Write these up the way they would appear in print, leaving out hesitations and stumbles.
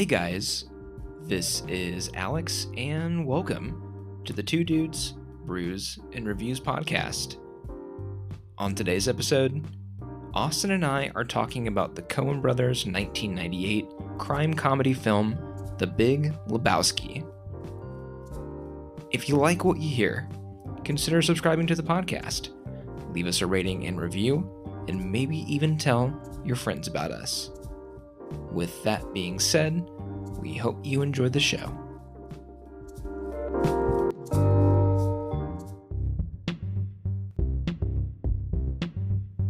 Hey guys, this is Alex, and welcome to the Two Dudes, Brews, and Reviews podcast. On today's episode, Austin and I are talking about the Coen brothers' 1998 crime comedy film, The Big Lebowski. If you like what you hear, consider subscribing to the podcast, leave us a rating and review, and maybe even tell your friends about us. With that being said, we hope you enjoy the show.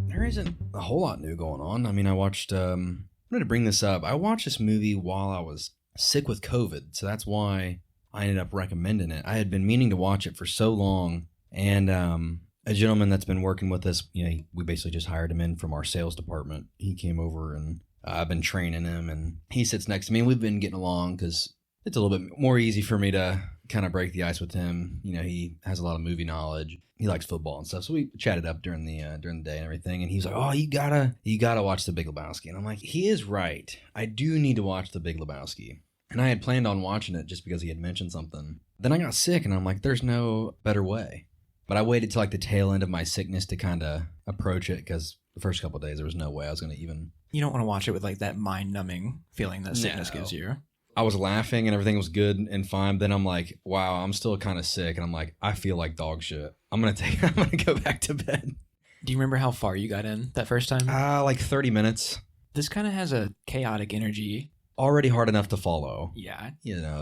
There isn't a whole lot new going on. I mean, I watched, I'm going to bring this up. I watched this movie while I was sick with COVID, so that's why I ended up recommending it. I had been meaning to watch it for so long, and a gentleman that's been working with us, we basically just hired him in from our sales department. He came over and I've been training him, and he sits next to me, and we've been getting along because it's a little bit more easy for me to kind of break the ice with him. He has a lot of movie knowledge. He likes football and stuff, so we chatted up during the day and everything. And he's like, "Oh, you gotta watch The Big Lebowski." And I'm like, he is right. I do need to watch The Big Lebowski. And I had planned on watching it just because he had mentioned something. Then I got sick, and I'm like, there's no better way. But I waited till like the tail end of my sickness to kind of approach it, because the first couple of days there was no way I was going to even. You don't want to watch it with like that mind-numbing feeling that sickness gives you. I was laughing and everything was good and fine. Then I'm like, wow, I'm still kind of sick. And I'm like, I feel like dog shit. I'm going to go back to bed. Do you remember how far you got in that first time? Like 30 minutes. This kind of has a chaotic energy. Already hard enough to follow. Yeah.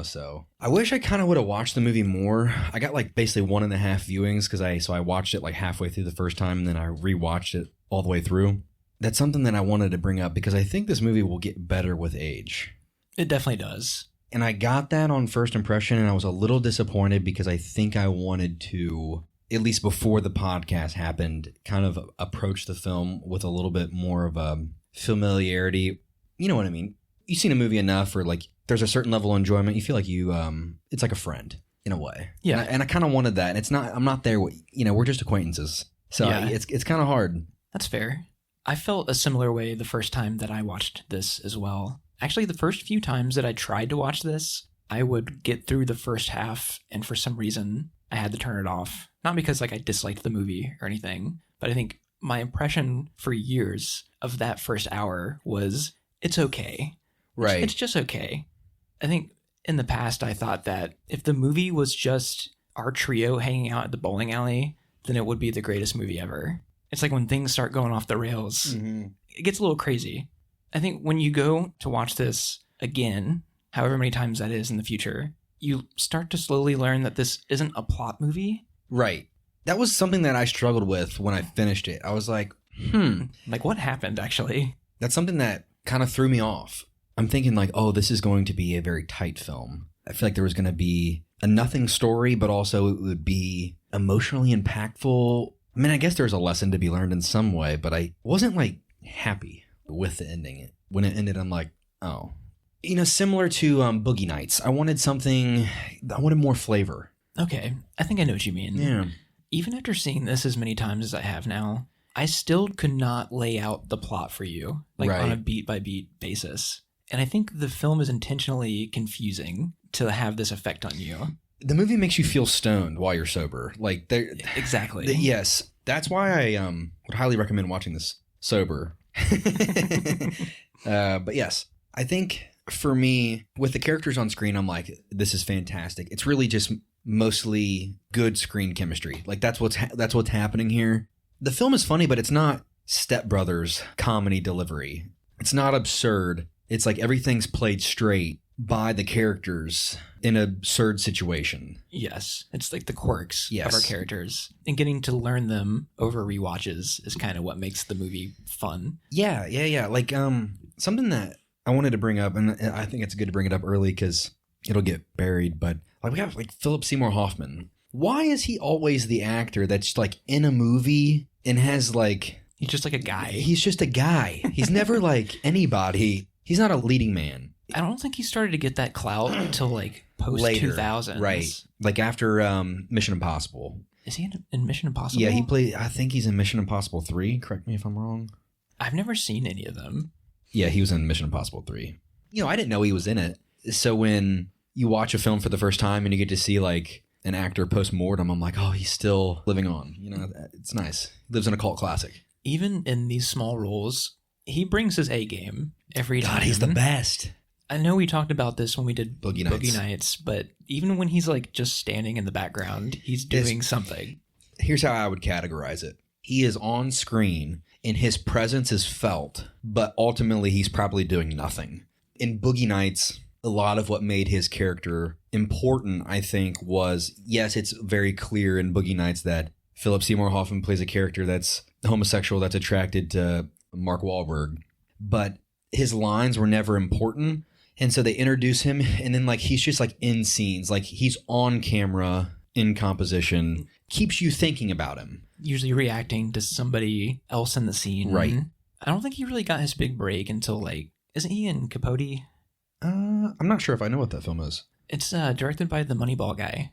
So I wish I kind of would have watched the movie more. I got like basically 1.5 viewings because I watched it like halfway through the first time, and then I rewatched it all the way through. That's something that I wanted to bring up because I think this movie will get better with age. It definitely does. And I got that on first impression, and I was a little disappointed because I think I wanted to, at least before the podcast happened, kind of approach the film with a little bit more of a familiarity. You know what I mean? You've seen a movie enough where like there's a certain level of enjoyment. You feel like it's like a friend in a way. Yeah. And I kind of wanted that. And I'm not there. We're just acquaintances. So yeah. It's kind of hard. That's fair. I felt a similar way the first time that I watched this as well. Actually, the first few times that I tried to watch this, I would get through the first half, and for some reason, I had to turn it off. Not because like I disliked the movie or anything, but I think my impression for years of that first hour was, it's okay. Right. It's just okay. I think in the past, I thought that if the movie was just our trio hanging out at the bowling alley, then it would be the greatest movie ever. It's like when things start going off the rails, It gets a little crazy. I think when you go to watch this again, however many times that is in the future, you start to slowly learn that this isn't a plot movie. Right. That was something that I struggled with when I finished it. I was like, Like what happened actually? That's something that kind of threw me off. I'm thinking like, oh, this is going to be a very tight film. I feel like there was going to be a nothing story, but also it would be emotionally impactful. I mean, I guess there's a lesson to be learned in some way, but I wasn't like happy with the ending. When it ended, I'm like, oh. Similar to Boogie Nights, I wanted more flavor. Okay, I think I know what you mean. Yeah. Even after seeing this as many times as I have now, I still could not lay out the plot for you, like right. on a beat-by-beat basis. And I think the film is intentionally confusing to have this effect on you. The movie makes you feel stoned while you're sober. Like exactly. Yes, that's why I would highly recommend watching this sober. But yes, I think for me, with the characters on screen, I'm like, this is fantastic. It's really just mostly good screen chemistry. Like that's what's happening here. The film is funny, but it's not Step Brothers comedy delivery. It's not absurd. It's like everything's played straight by the characters in an absurd situation. Yes. It's like the quirks of our characters. And getting to learn them over rewatches is kind of what makes the movie fun. Yeah. Like something that I wanted to bring up, and I think it's good to bring it up early because it'll get buried, but like we have like Philip Seymour Hoffman. Why is he always the actor that's like in a movie and has like... He's just like a guy. He's just a guy. He's never like anybody. He's not a leading man. I don't think he started to get that clout until like post-2000s. Right. Like after Mission Impossible. Is he in Mission Impossible? Yeah, I think he's in Mission Impossible 3. Correct me if I'm wrong. I've never seen any of them. Yeah, he was in Mission Impossible 3. I didn't know he was in it. So when you watch a film for the first time and you get to see like an actor post-mortem, I'm like, oh, he's still living on. It's nice. He lives in a cult classic. Even in these small roles, he brings his A game every time. God, he's the best. I know we talked about this when we did Boogie Nights, but even when he's like just standing in the background, he's doing something. Here's how I would categorize it. He is on screen and his presence is felt, but ultimately he's probably doing nothing. In Boogie Nights, a lot of what made his character important, I think, was, yes, it's very clear in Boogie Nights that Philip Seymour Hoffman plays a character that's homosexual, that's attracted to Mark Wahlberg, but his lines were never important. And so they introduce him, and then like he's just like in scenes, like he's on camera in composition, keeps you thinking about him. Usually reacting to somebody else in the scene. Right. I don't think he really got his big break until like, isn't he in Capote? I'm not sure if I know what that film is. It's directed by the Moneyball guy.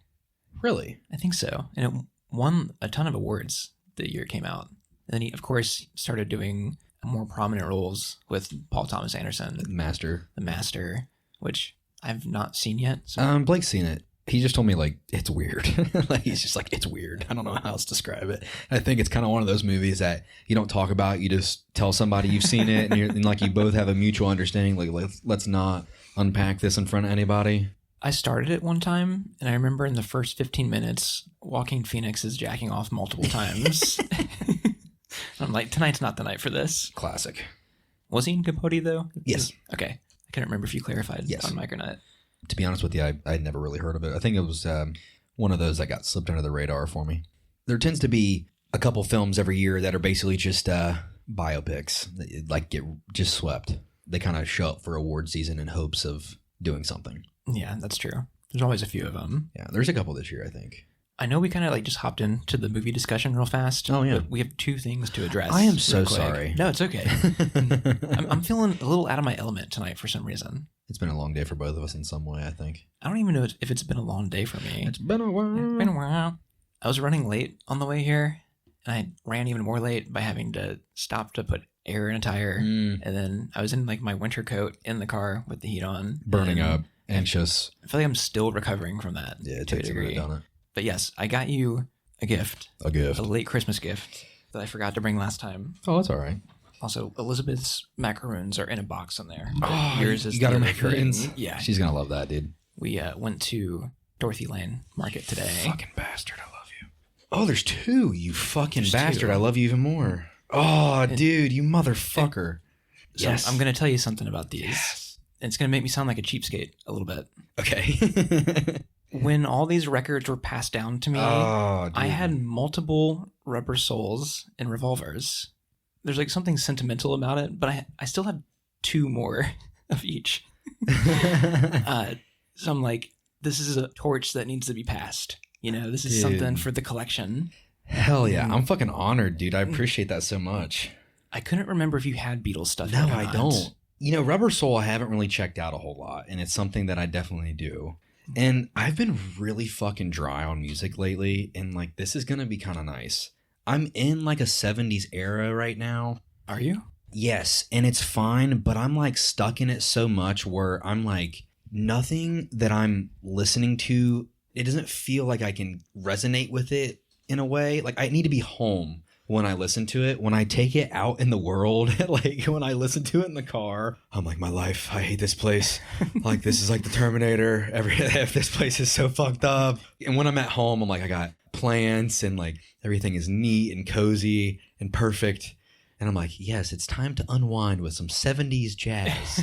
Really? I think so. And it won a ton of awards the year it came out. And then he, of course, started doing more prominent roles with Paul Thomas Anderson. The Master, which I've not seen yet. So. Blake's seen it. He just told me, like, it's weird. Like, he's just like, it's weird. I don't know how else to describe it. I think it's kind of one of those movies that you don't talk about. You just tell somebody you've seen it, and like you both have a mutual understanding. Like, let's not unpack this in front of anybody. I started it one time, and I remember in the first 15 minutes, Joaquin Phoenix is jacking off multiple times. I'm like, tonight's not the night for this. Classic. Was he in Capote, though? Yes. Okay. I couldn't remember if you clarified yes. on mic or not. To be honest with you, I'd never really heard of it. I think it was one of those that got slipped under the radar for me. There tends to be a couple films every year that are basically just biopics that like get just swept. They kind of show up for award season in hopes of doing something. Yeah, that's true. There's always a few of them. Yeah, there's a couple this year, I think. I know we kind of like just hopped into the movie discussion real fast. Oh, yeah. But we have two things to address. I am so sorry. No, it's okay. I'm feeling a little out of my element tonight for some reason. It's been a long day for both of us in some way, I think. I don't even know if it's been a long day for me. It's been a while. I was running late on the way here, and I ran even more late by having to stop to put air in a tire. And then I was in like my winter coat in the car with the heat on. Burning up, anxious. I feel like I'm still recovering from that. Yeah, it to a takes a minute, degree. don't it? But yes, I got you a gift. A gift. A late Christmas gift that I forgot to bring last time. Oh, that's all right. Also, Elizabeth's macaroons are in a box in there. Oh, yours is you got the her other macaroons? thing. Yeah. She's going to love that, dude. We went to Dorothy Lane Market today. Fucking bastard, I love you. Oh, there's two, you fucking There's bastard. two. I love you even more. Oh, dude, you motherfucker. So Yes. I'm going to tell you something about these. Yes. It's going to make me sound like a cheapskate a little bit. Okay. When all these records were passed down to me, Oh, dude. I had multiple rubber soles and revolvers. There's like something sentimental about it, but I still have two more of each. So I'm like, this is a torch that needs to be passed. You know, this is Dude. something for the collection. Hell yeah. I'm fucking honored, dude. I appreciate that so much. I couldn't remember if you had Beatles stuff. No, yet or I not. don't. You know, Rubber Soul, I haven't really checked out a whole lot, and it's something that I definitely do. And I've been really fucking dry on music lately, and like, this is going to be kind of nice. I'm in like a 70s era right now. Are you? Yes, and it's fine, but I'm like stuck in it so much where I'm like, nothing that I'm listening to, it doesn't feel like I can resonate with it in a way. Like, I need to be home when I listen to it. When I take it out in the world, like when I listen to it in the car, I'm like, my life, I hate this place. Like, this is like the Terminator. This place is so fucked up. And when I'm at home, I'm like, I got plants and like everything is neat and cozy and perfect. And I'm like, yes, it's time to unwind with some 70s jazz.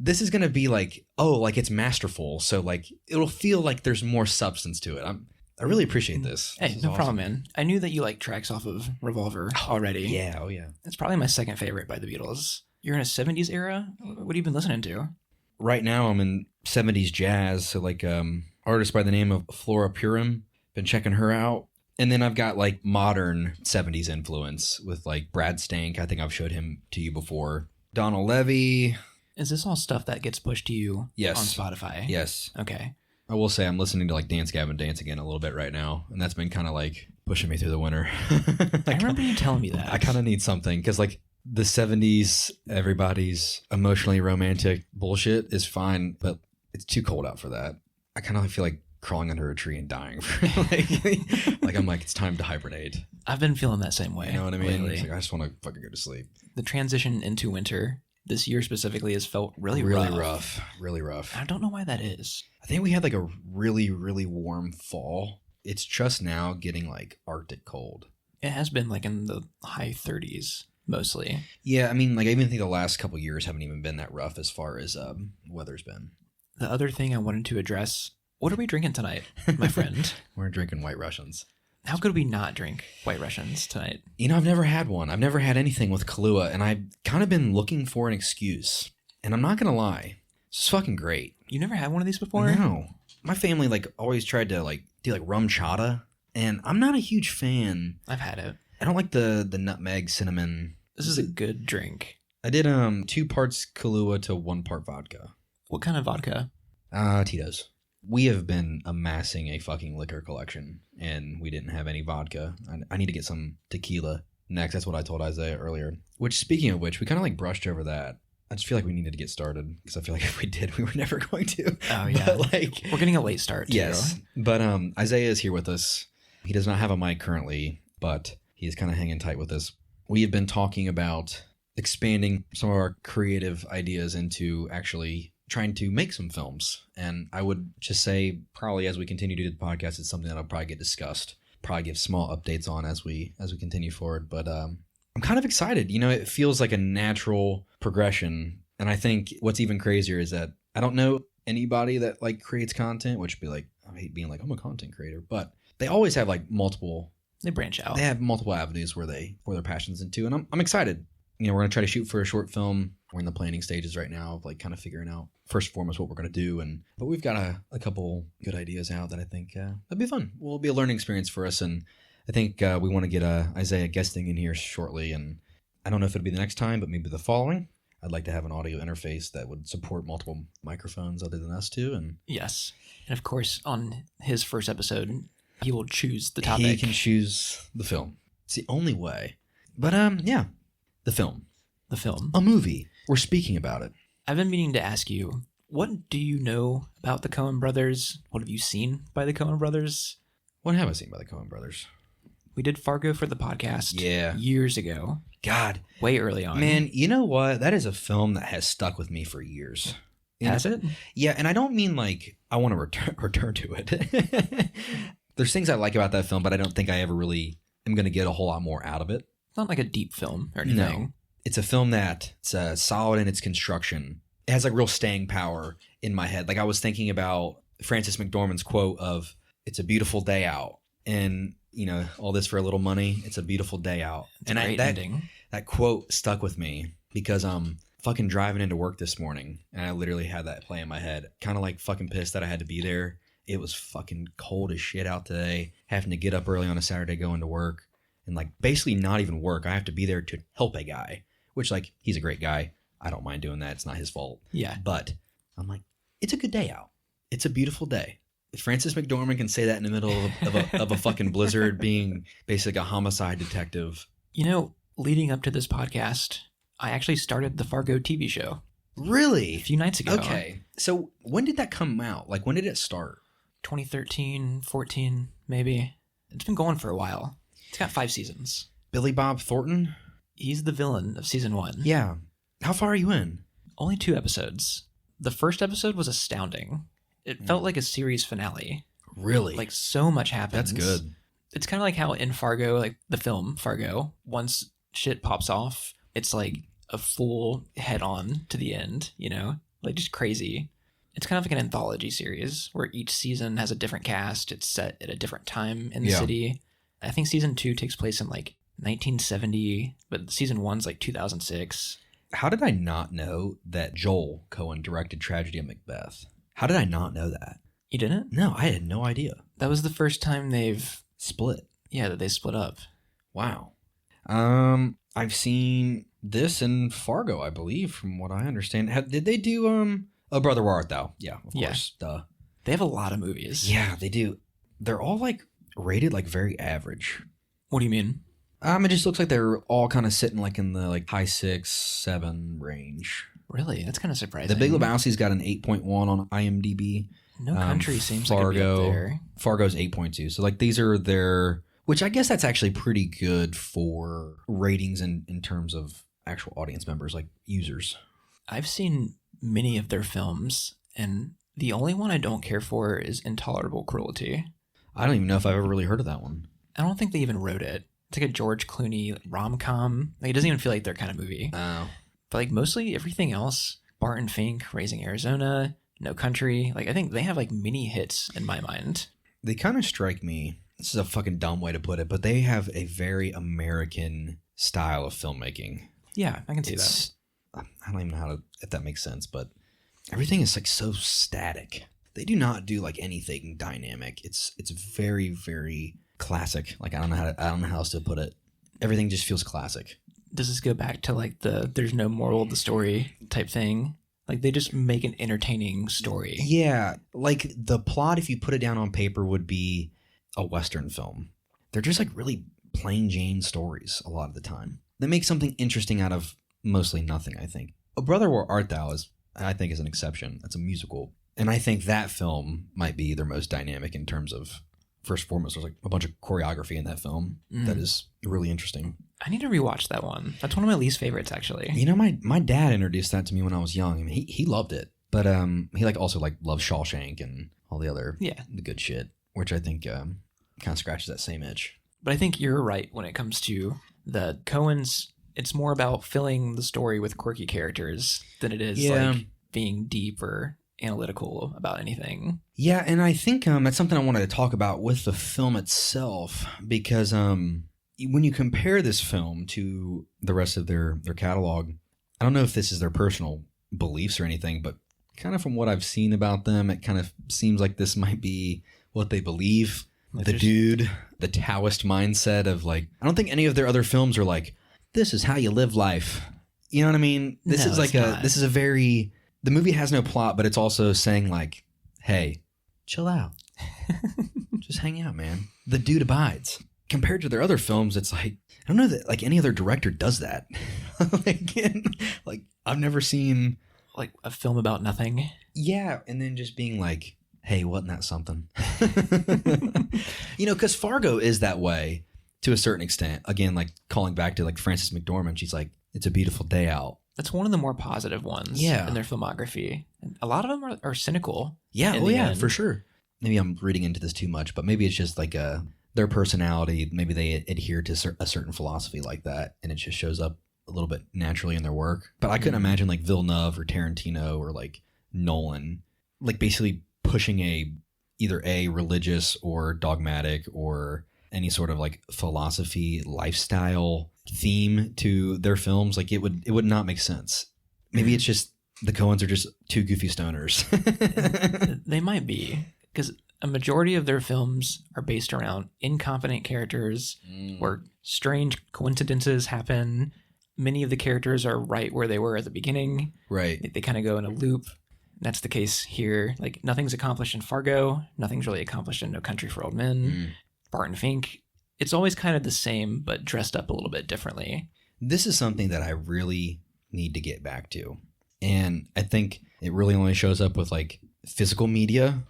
This is going to be like, oh, like it's masterful. So like, it'll feel like there's more substance to it. I really appreciate this. Hey, This is no awesome. problem, man. I knew that you like tracks off of Revolver already. Yeah, oh yeah. It's probably my second favorite by the Beatles. You're in a 70s era? What have you been listening to? Right now I'm in 70s jazz. So like artist by the name of Flora Purim. Been checking her out. And then I've got like modern 70s influence with like Brad Stank. I think I've showed him to you before. Donald Levy. Is this all stuff that gets pushed to you Yes. on Spotify? Yes. Okay. I will say I'm listening to like Dance Gavin Dance again a little bit right now. And that's been kind of like pushing me through the winter. I remember you telling me that. I kind of need something because like the 70s, everybody's emotionally romantic bullshit is fine, but it's too cold out for that. I kind of feel like crawling under a tree and dying. Like I'm like, it's time to hibernate. I've been feeling that same way. You know what I mean? Lately. It's like, I just want to fucking go to sleep. The transition into winter this year specifically has felt really rough. Really rough. I don't know why that is. I think we had like a really, really warm fall. It's just now getting like Arctic cold. It has been like in the high 30s mostly. Yeah, I mean, like I even think the last couple of years haven't even been that rough as far as weather's been. The other thing I wanted to address, what are we drinking tonight, my friend? We're drinking White Russians. How could we not drink White Russians tonight? You know, I've never had one. I've never had anything with Kahlua, and I've kind of been looking for an excuse. And I'm not going to lie. It's fucking great. You never had one of these before? No. My family like always tried to like do like rum chata, and I'm not a huge fan. I've had it. I don't like the nutmeg cinnamon. This is a good drink. I did 2 parts Kahlua to 1 part vodka. What kind of vodka? Tito's. We have been amassing a fucking liquor collection, and we didn't have any vodka. I need to get some tequila next. That's what I told Isaiah earlier. Which, speaking of which, we kind of like brushed over that. I just feel like we needed to get started because I feel like if we did, we were never going to. Oh, yeah. But like, we're getting a late start, too. Yes. But Isaiah is here with us. He does not have a mic currently, but he is kind of hanging tight with us. We have been talking about expanding some of our creative ideas into actually trying to make some films. And I would just say probably as we continue to do the podcast, it's something that'll probably get discussed, probably give small updates on as we continue forward. But I'm kind of excited. You know, it feels like a natural progression. And I think what's even crazier is that I don't know anybody that like creates content, which would be like, I hate being like, I'm a content creator, but they always have like multiple. They branch out. They have multiple avenues where they pour their passions into, and I'm excited. You know, we're gonna try to shoot for a short film. We're in the planning stages right now of like kind of figuring out first and foremost what we're gonna do, but we've got a couple good ideas out that I think that'd be fun. Will be a learning experience for us, and I think we want to get Isaiah guesting in here shortly, and I don't know if it'll be the next time, but maybe the following. I'd like to have an audio interface that would support multiple microphones other than us two, and yes, and of course on his first episode. He will choose the topic. He can choose the film. It's the only way. But, yeah. The film. The film. A movie. We're speaking about it. I've been meaning to ask you, what do you know about the Coen brothers? What have you seen by the Coen brothers? What have I seen by the Coen brothers? We did Fargo for the podcast. Yeah. Years ago. God. Way early on. Man, you know what? That is a film that has stuck with me for years. Has it? Yeah, and I don't mean like I want to return to it. There's things I like about that film, but I don't think I ever really am going to get a whole lot more out of it. It's not like a deep film or anything. No. It's a film that's solid in its construction. It has like real staying power in my head. Like I was thinking about Frances McDormand's quote of, "It's a beautiful day out." And, you know, all this for a little money. It's a beautiful day out. It's a great ending. That quote stuck with me because I'm fucking driving into work this morning and I literally had that play in my head. Kind of like fucking pissed that I had to be there. It was fucking cold as shit out today, having to get up early on a Saturday going to work and like basically not even work. I have to be there to help a guy, which like he's a great guy. I don't mind doing that. It's not his fault. Yeah. But I'm like, it's a good day out. It's a beautiful day. If Frances McDormand can say that in the middle of a fucking blizzard being basically a homicide detective. You know, leading up to this podcast, I actually started the Fargo TV show. Really? A few nights ago. Okay. So when did that come out? Like when did it start? 2013, 14, maybe. It's been going for a while. It's got 5 seasons. Billy Bob Thornton? He's the villain of season 1. Yeah. How far are you in? Only 2 episodes. The first episode was astounding. It felt like a series finale. Really? Like so much happens. That's good. It's kind of like how in Fargo, like the film Fargo, once shit pops off, it's like a full head on to the end, you know? Like just crazy. It's kind of like an anthology series where each season has a different cast. It's set at a different time in the city. I think season 2 takes place in like 1970, but season 1's like 2006. How did I not know that Joel Coen directed Tragedy of Macbeth? How did I not know that? You didn't? No, I had no idea. That was the first time they've split. Yeah, that they split up. Wow. I've seen this in Fargo, I believe, from what I understand. Did they do Oh Brother Where Art Thou? Yeah, of course. Duh. They have a lot of movies. Yeah, they do. They're all like rated like very average. What do you mean? It just looks like they're all kind of sitting like in the like high 6, 7 range. Really? That's kind of surprising. The Big Lebowski's got an 8.1 on IMDb. No Country seems Fargo, like it'd be up there. Fargo's 8.2. So like these are their, which I guess that's actually pretty good for ratings in terms of actual audience members, like users. I've seen many of their films, and the only one I don't care for is Intolerable Cruelty. I don't even know if I've ever really heard of that one. I don't think they even wrote it. It's like a George Clooney rom-com. Like, it doesn't even feel like their kind of movie. Oh. But like mostly everything else, Barton Fink, Raising Arizona, No Country, like I think they have like mini hits in my mind. They kind of strike me, this is a fucking dumb way to put it, but they have a very American style of filmmaking. Yeah, I can see that. I don't even know how to, if that makes sense, but everything is like so static. They do not do like anything dynamic. It's very, very classic. Like I don't know how else to put it. Everything just feels classic. Does this go back to like the there's no moral of the story type thing? Like they just make an entertaining story. Yeah, like the plot, if you put it down on paper, would be a Western film. They're just like really plain Jane stories a lot of the time. They make something interesting out of mostly nothing, I think. A Brother, Where Art Thou I think is an exception. It's a musical. And I think that film might be their most dynamic in terms of, first and foremost, there's like a bunch of choreography in that film that is really interesting. I need to rewatch that one. That's one of my least favorites, actually. You know, my dad introduced that to me when I was young. I mean, he loved it, but he like also like loves Shawshank and all the other the good shit, which I think kind of scratches that same itch. But I think you're right when it comes to the Coens. It's more about filling the story with quirky characters than it is like being deep or analytical about anything. Yeah, and I think that's something I wanted to talk about with the film itself, because when you compare this film to the rest of their catalog, I don't know if this is their personal beliefs or anything, but kind of from what I've seen about them, it kind of seems like this might be what they believe. Like the Taoist mindset of like, I don't think any of their other films are like, this is how you live life. You know what I mean? This is like the movie has no plot, but it's also saying like, hey, chill out. Just hang out, man. The dude abides. Compared to their other films, it's like, I don't know that like any other director does that. like I've never seen like a film about nothing. Yeah, and then just being like, hey, wasn't that something? You know, because Fargo is that way to a certain extent. Again, like calling back to like Frances McDormand, she's like, it's a beautiful day out. That's one of the more positive ones in their filmography. And a lot of them are cynical. Yeah, for sure. Maybe I'm reading into this too much, but maybe it's just like their personality. Maybe they adhere to a certain philosophy like that, and it just shows up a little bit naturally in their work. But I couldn't imagine like Villeneuve or Tarantino or like Nolan, like basically pushing either a religious or dogmatic or any sort of like philosophy, lifestyle theme to their films. Like it would not make sense. Maybe it's just the Coens are just two goofy stoners. They might be, because a majority of their films are based around incompetent characters where strange coincidences happen. Many of the characters are right where they were at the beginning. Right. They kind of go in a loop. That's the case here. Like nothing's accomplished in Fargo. Nothing's really accomplished in No Country for Old Men. Barton Fink. It's always kind of the same, but dressed up a little bit differently. This is something that I really need to get back to. And I think it really only shows up with like physical media,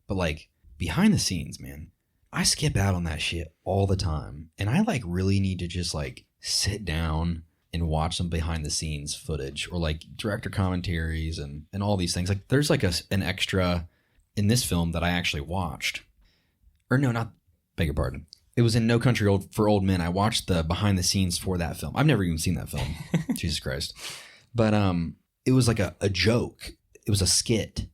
but like behind the scenes, man, I skip out on that shit all the time. And I like really need to just like sit down and watch some behind the scenes footage or like director commentaries and all these things. Like there's like an extra in this film that I actually watched. Or no, not, beg your pardon. It was in No Country for Old Men. I watched the behind the scenes for that film. I've never even seen that film. Jesus Christ. But it was like a joke. It was a skit.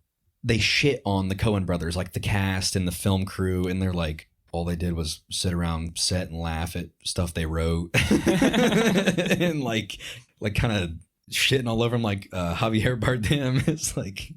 They shit on the Coen brothers, like the cast and the film crew, and they're like, all they did was sit around set and laugh at stuff they wrote. And like kind of shitting all over them, like Javier Bardem is like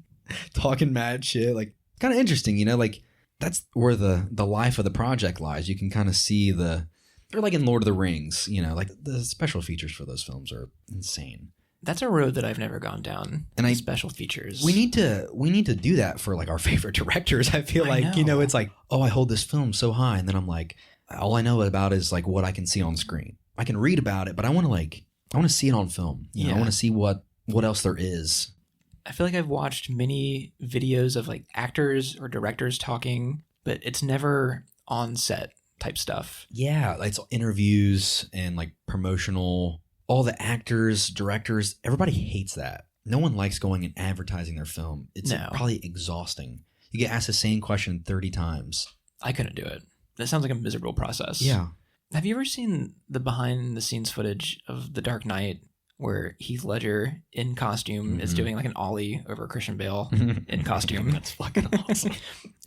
talking mad shit. Like kind of interesting, you know, like that's where the life of the project lies. You can kind of see or like in Lord of the Rings, you know, like the special features for those films are insane. That's a road that I've never gone down. And special features. We need to do that for like our favorite directors. I feel like, you know, it's like, oh, I hold this film so high, and then I'm like, all I know about is like what I can see on screen. I can read about it, but I want to see it on film. You know, I want to see what else there is. I feel like I've watched many videos of like actors or directors talking, but it's never on set type stuff. Yeah, it's interviews and like promotional. All the actors, directors, everybody hates that. No one likes going and advertising their film. It's probably exhausting. You get asked the same question 30 times. I couldn't do it. That sounds like a miserable process. Yeah. Have you ever seen the behind the scenes footage of The Dark Knight where Heath Ledger in costume is doing like an ollie over Christian Bale in costume? That's fucking awesome.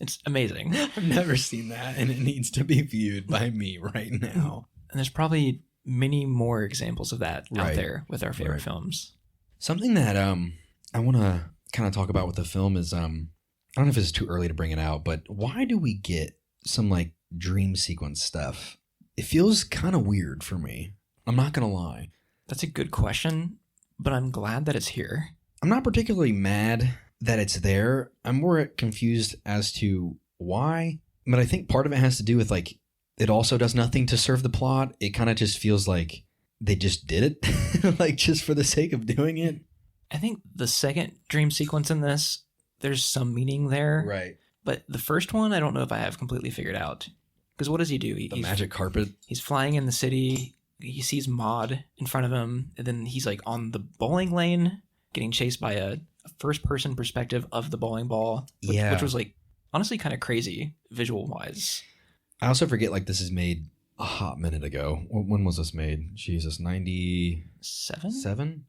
It's amazing. I've never seen that, and it needs to be viewed by me right now. And there's probably many more examples of that out there with our favorite films. Something that I want to kind of talk about with the film is I don't know if it's too early to bring it out, but why do we get some like dream sequence stuff? It feels kind of weird for me. I'm not going to lie. That's a good question, but I'm glad that it's here. I'm not particularly mad that it's there. I'm more confused as to why, but I think part of it has to do with like it also does nothing to serve the plot. It kind of just feels like they just did it, like just for the sake of doing it. I think the second dream sequence in this, there's some meaning there. Right. But the first one, I don't know if I have completely figured out. Because what does he do? The magic carpet. He's flying in the city. He sees Maud in front of him. And then he's like on the bowling lane getting chased by a first-person perspective of the bowling ball. Which was like honestly kind of crazy visual-wise. I also forget like this is made a hot minute ago. When was this made? Jesus, 97?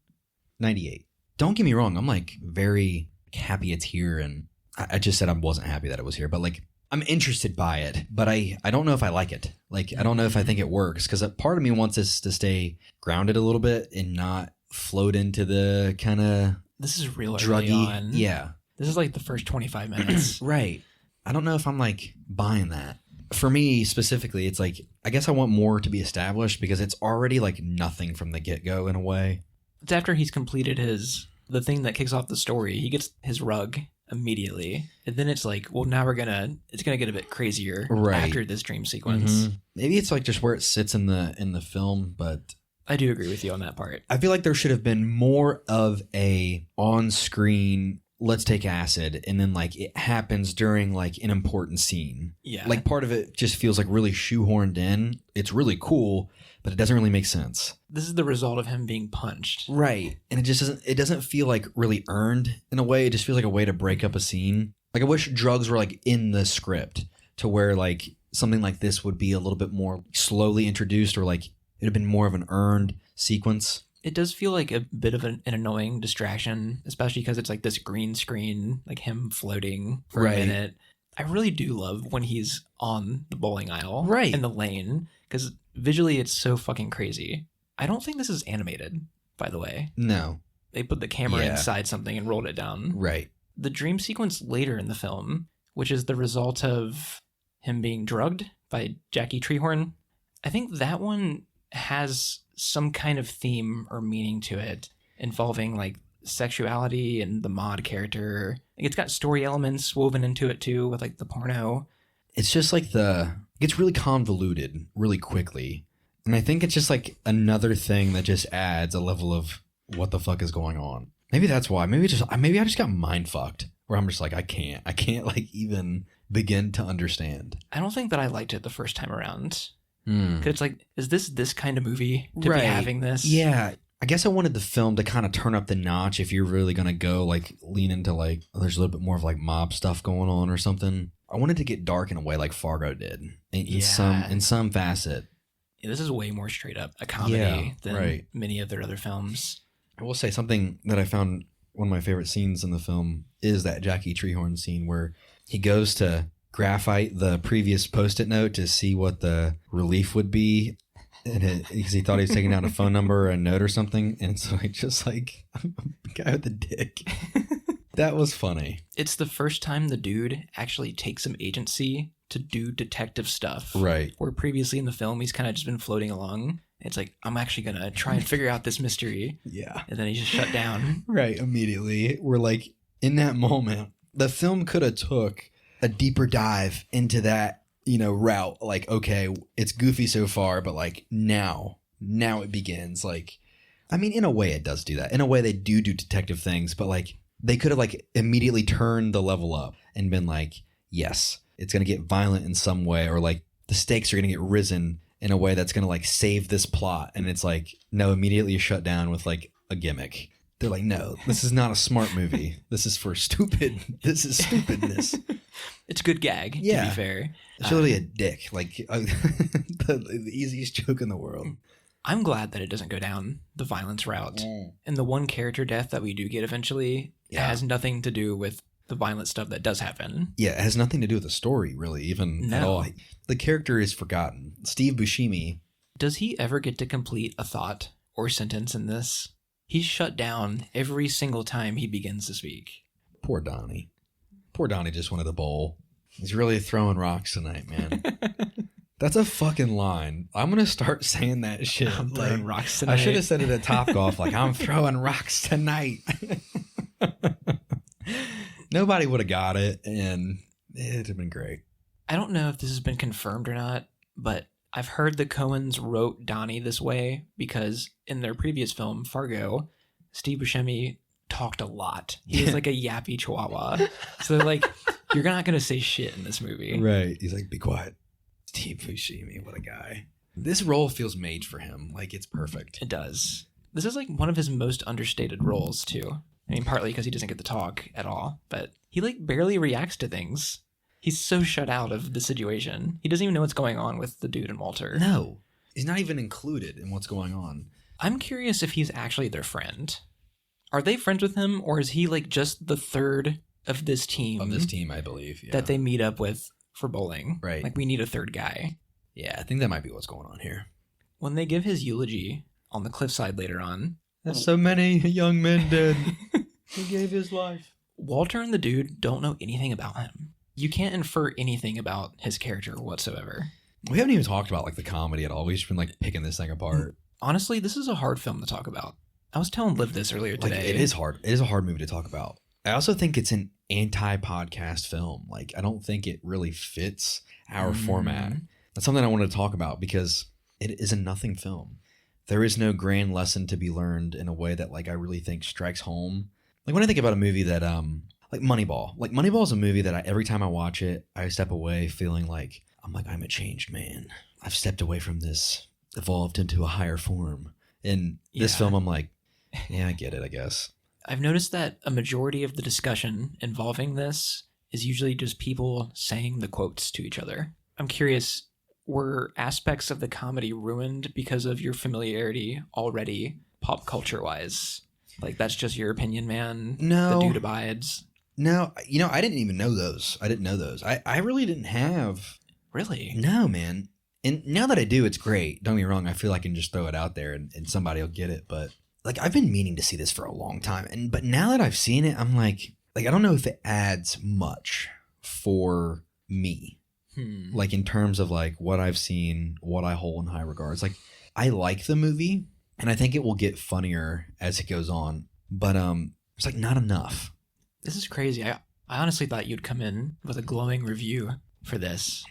98. Don't get me wrong. I'm like very happy it's here. And I just said I wasn't happy that it was here. But like I'm interested by it. But I don't know if I like it. Like I don't know if I think it works. Because a part of me wants us to stay grounded a little bit and not float into the kind of this is real druggy. Early on. Yeah. This is like the first 25 minutes. Right. I don't know if I'm like buying that. For me specifically, it's like, I guess I want more to be established because it's already like nothing from the get-go in a way. It's after he's completed the thing that kicks off the story. He gets his rug immediately. And then it's like, well, now it's going to get a bit crazier after this dream sequence. Mm-hmm. Maybe it's like just where it sits in the film, but I do agree with you on that part. I feel like there should have been more of a on-screen let's take acid, and then like it happens during like an important scene. Yeah. Like part of it just feels like really shoehorned in. It's really cool, but it doesn't really make sense. This is the result of him being punched. Right. And it doesn't feel like really earned in a way. It just feels like a way to break up a scene. Like I wish drugs were like in the script to where like something like this would be a little bit more slowly introduced, or like it'd have been more of an earned sequence. It does feel like a bit of an annoying distraction, especially because it's like this green screen, like him floating for a minute. I really do love when he's on the bowling aisle in the lane, because visually it's so fucking crazy. I don't think this is animated, by the way. No. They put the camera inside something and rolled it down. Right. The dream sequence later in the film, which is the result of him being drugged by Jackie Treehorn, I think that one has some kind of theme or meaning to it involving like sexuality and the Maud character. Like, it's got story elements woven into it too with like the porno. It's just like it gets really convoluted really quickly. And I think it's just like another thing that just adds a level of what the fuck is going on. Maybe that's why. Maybe I just got mind fucked where I'm just like, I can't like even begin to understand. I don't think that I liked it the first time around. Because it's like, is this kind of movie to be having this? Yeah. I guess I wanted the film to kind of turn up the notch if you're really going to go like lean into like, there's a little bit more of like mob stuff going on or something. I wanted to get dark in a way like Fargo did in some facet. Yeah, this is way more straight up a comedy than many of their other films. I will say something that I found one of my favorite scenes in the film is that Jackie Treehorn scene where he goes to graphite the previous Post-it note to see what the relief would be, and because he thought he was taking down a phone number or a note or something, and so he just like guy with the dick. That was funny. It's the first time the dude actually takes some agency to do detective stuff. Right. Where previously in the film he's kind of just been floating along. It's like, I'm actually gonna try and figure out this mystery. Yeah. And then he's just shut down. Right. Immediately, we're like, in that moment, the film could have took a deeper dive into that, route. Like, okay, it's goofy so far, but like now now it begins. Like, I mean, in a way it does do that. In a way they do detective things, but like they could have like immediately turned the level up and been like, yes, it's going to get violent in some way, or like the stakes are going to get risen in a way that's going to like save this plot. And it's like, no, immediately shut down with like a gimmick. They're like, no, this is not a smart movie. This is for stupid. This is stupidness. It's a good gag, to be fair. It's really a dick. Like the easiest joke in the world. I'm glad that it doesn't go down the violence route. And the one character death that we do get eventually has nothing to do with the violent stuff that does happen. Yeah, it has nothing to do with the story, really, even at all. The character is forgotten. Steve Buscemi. Does he ever get to complete a thought or sentence in this? He's shut down every single time he begins to speak. Poor Donnie. Poor Donnie just wanted a bowl. He's really throwing rocks tonight, man. That's a fucking line. I'm going to start saying that shit. I'm throwing rocks tonight. I should have said it at Top Golf, like, I'm throwing rocks tonight. Nobody would have got it, and it'd have been great. I don't know if this has been confirmed or not, but I've heard the Coens wrote Donnie this way because in their previous film, Fargo, Steve Buscemi talked a lot. He was like a yappy chihuahua. So they're like, you're not going to say shit in this movie. Right. He's like, be quiet. Steve Buscemi, what a guy. This role feels made for him. Like, it's perfect. It does. This is like one of his most understated roles, too. I mean, partly because he doesn't get to talk at all, but he like barely reacts to things. He's so shut out of the situation. He doesn't even know what's going on with the dude and Walter. No. He's not even included in what's going on. I'm curious if he's actually their friend. Are they friends with him, or is he like just the third of this team? Of this team, I believe, yeah. That they meet up with for bowling. Right. Like, we need a third guy. Yeah, I think that might be what's going on here. When they give his eulogy on the cliffside later on. There's so many young men dead. He gave his life. Walter and the dude don't know anything about him. You can't infer anything about his character whatsoever. We haven't even talked about like the comedy at all. We've just been like picking this thing apart. Honestly, this is a hard film to talk about. I was telling Liv this earlier today. Like, it is hard. It is a hard movie to talk about. I also think it's an anti-podcast film. Like, I don't think it really fits our format. That's something I wanted to talk about because it is a nothing film. There is no grand lesson to be learned in a way that like I really think strikes home. Like when I think about a movie that like Moneyball. Like Moneyball is a movie that every time I watch it, I step away feeling like I'm a changed man. I've stepped away from this, evolved into a higher form. In this film, I'm like, yeah, I get it, I guess. I've noticed that a majority of the discussion involving this is usually just people saying the quotes to each other. I'm curious, were aspects of the comedy ruined because of your familiarity already, pop culture-wise? Like, that's just your opinion, man? No. The dude abides? No, I didn't even know those. I didn't know those. I really didn't have... Really? No, man. And now that I do, it's great. Don't get me wrong. I feel I can just throw it out there and somebody will get it. But like, I've been meaning to see this for a long time. But now that I've seen it, I'm like, I don't know if it adds much for me. Like in terms of like what I've seen, what I hold in high regards. Like, I like the movie and I think it will get funnier as it goes on. But it's like not enough. This is crazy. I honestly thought you'd come in with a glowing review for this.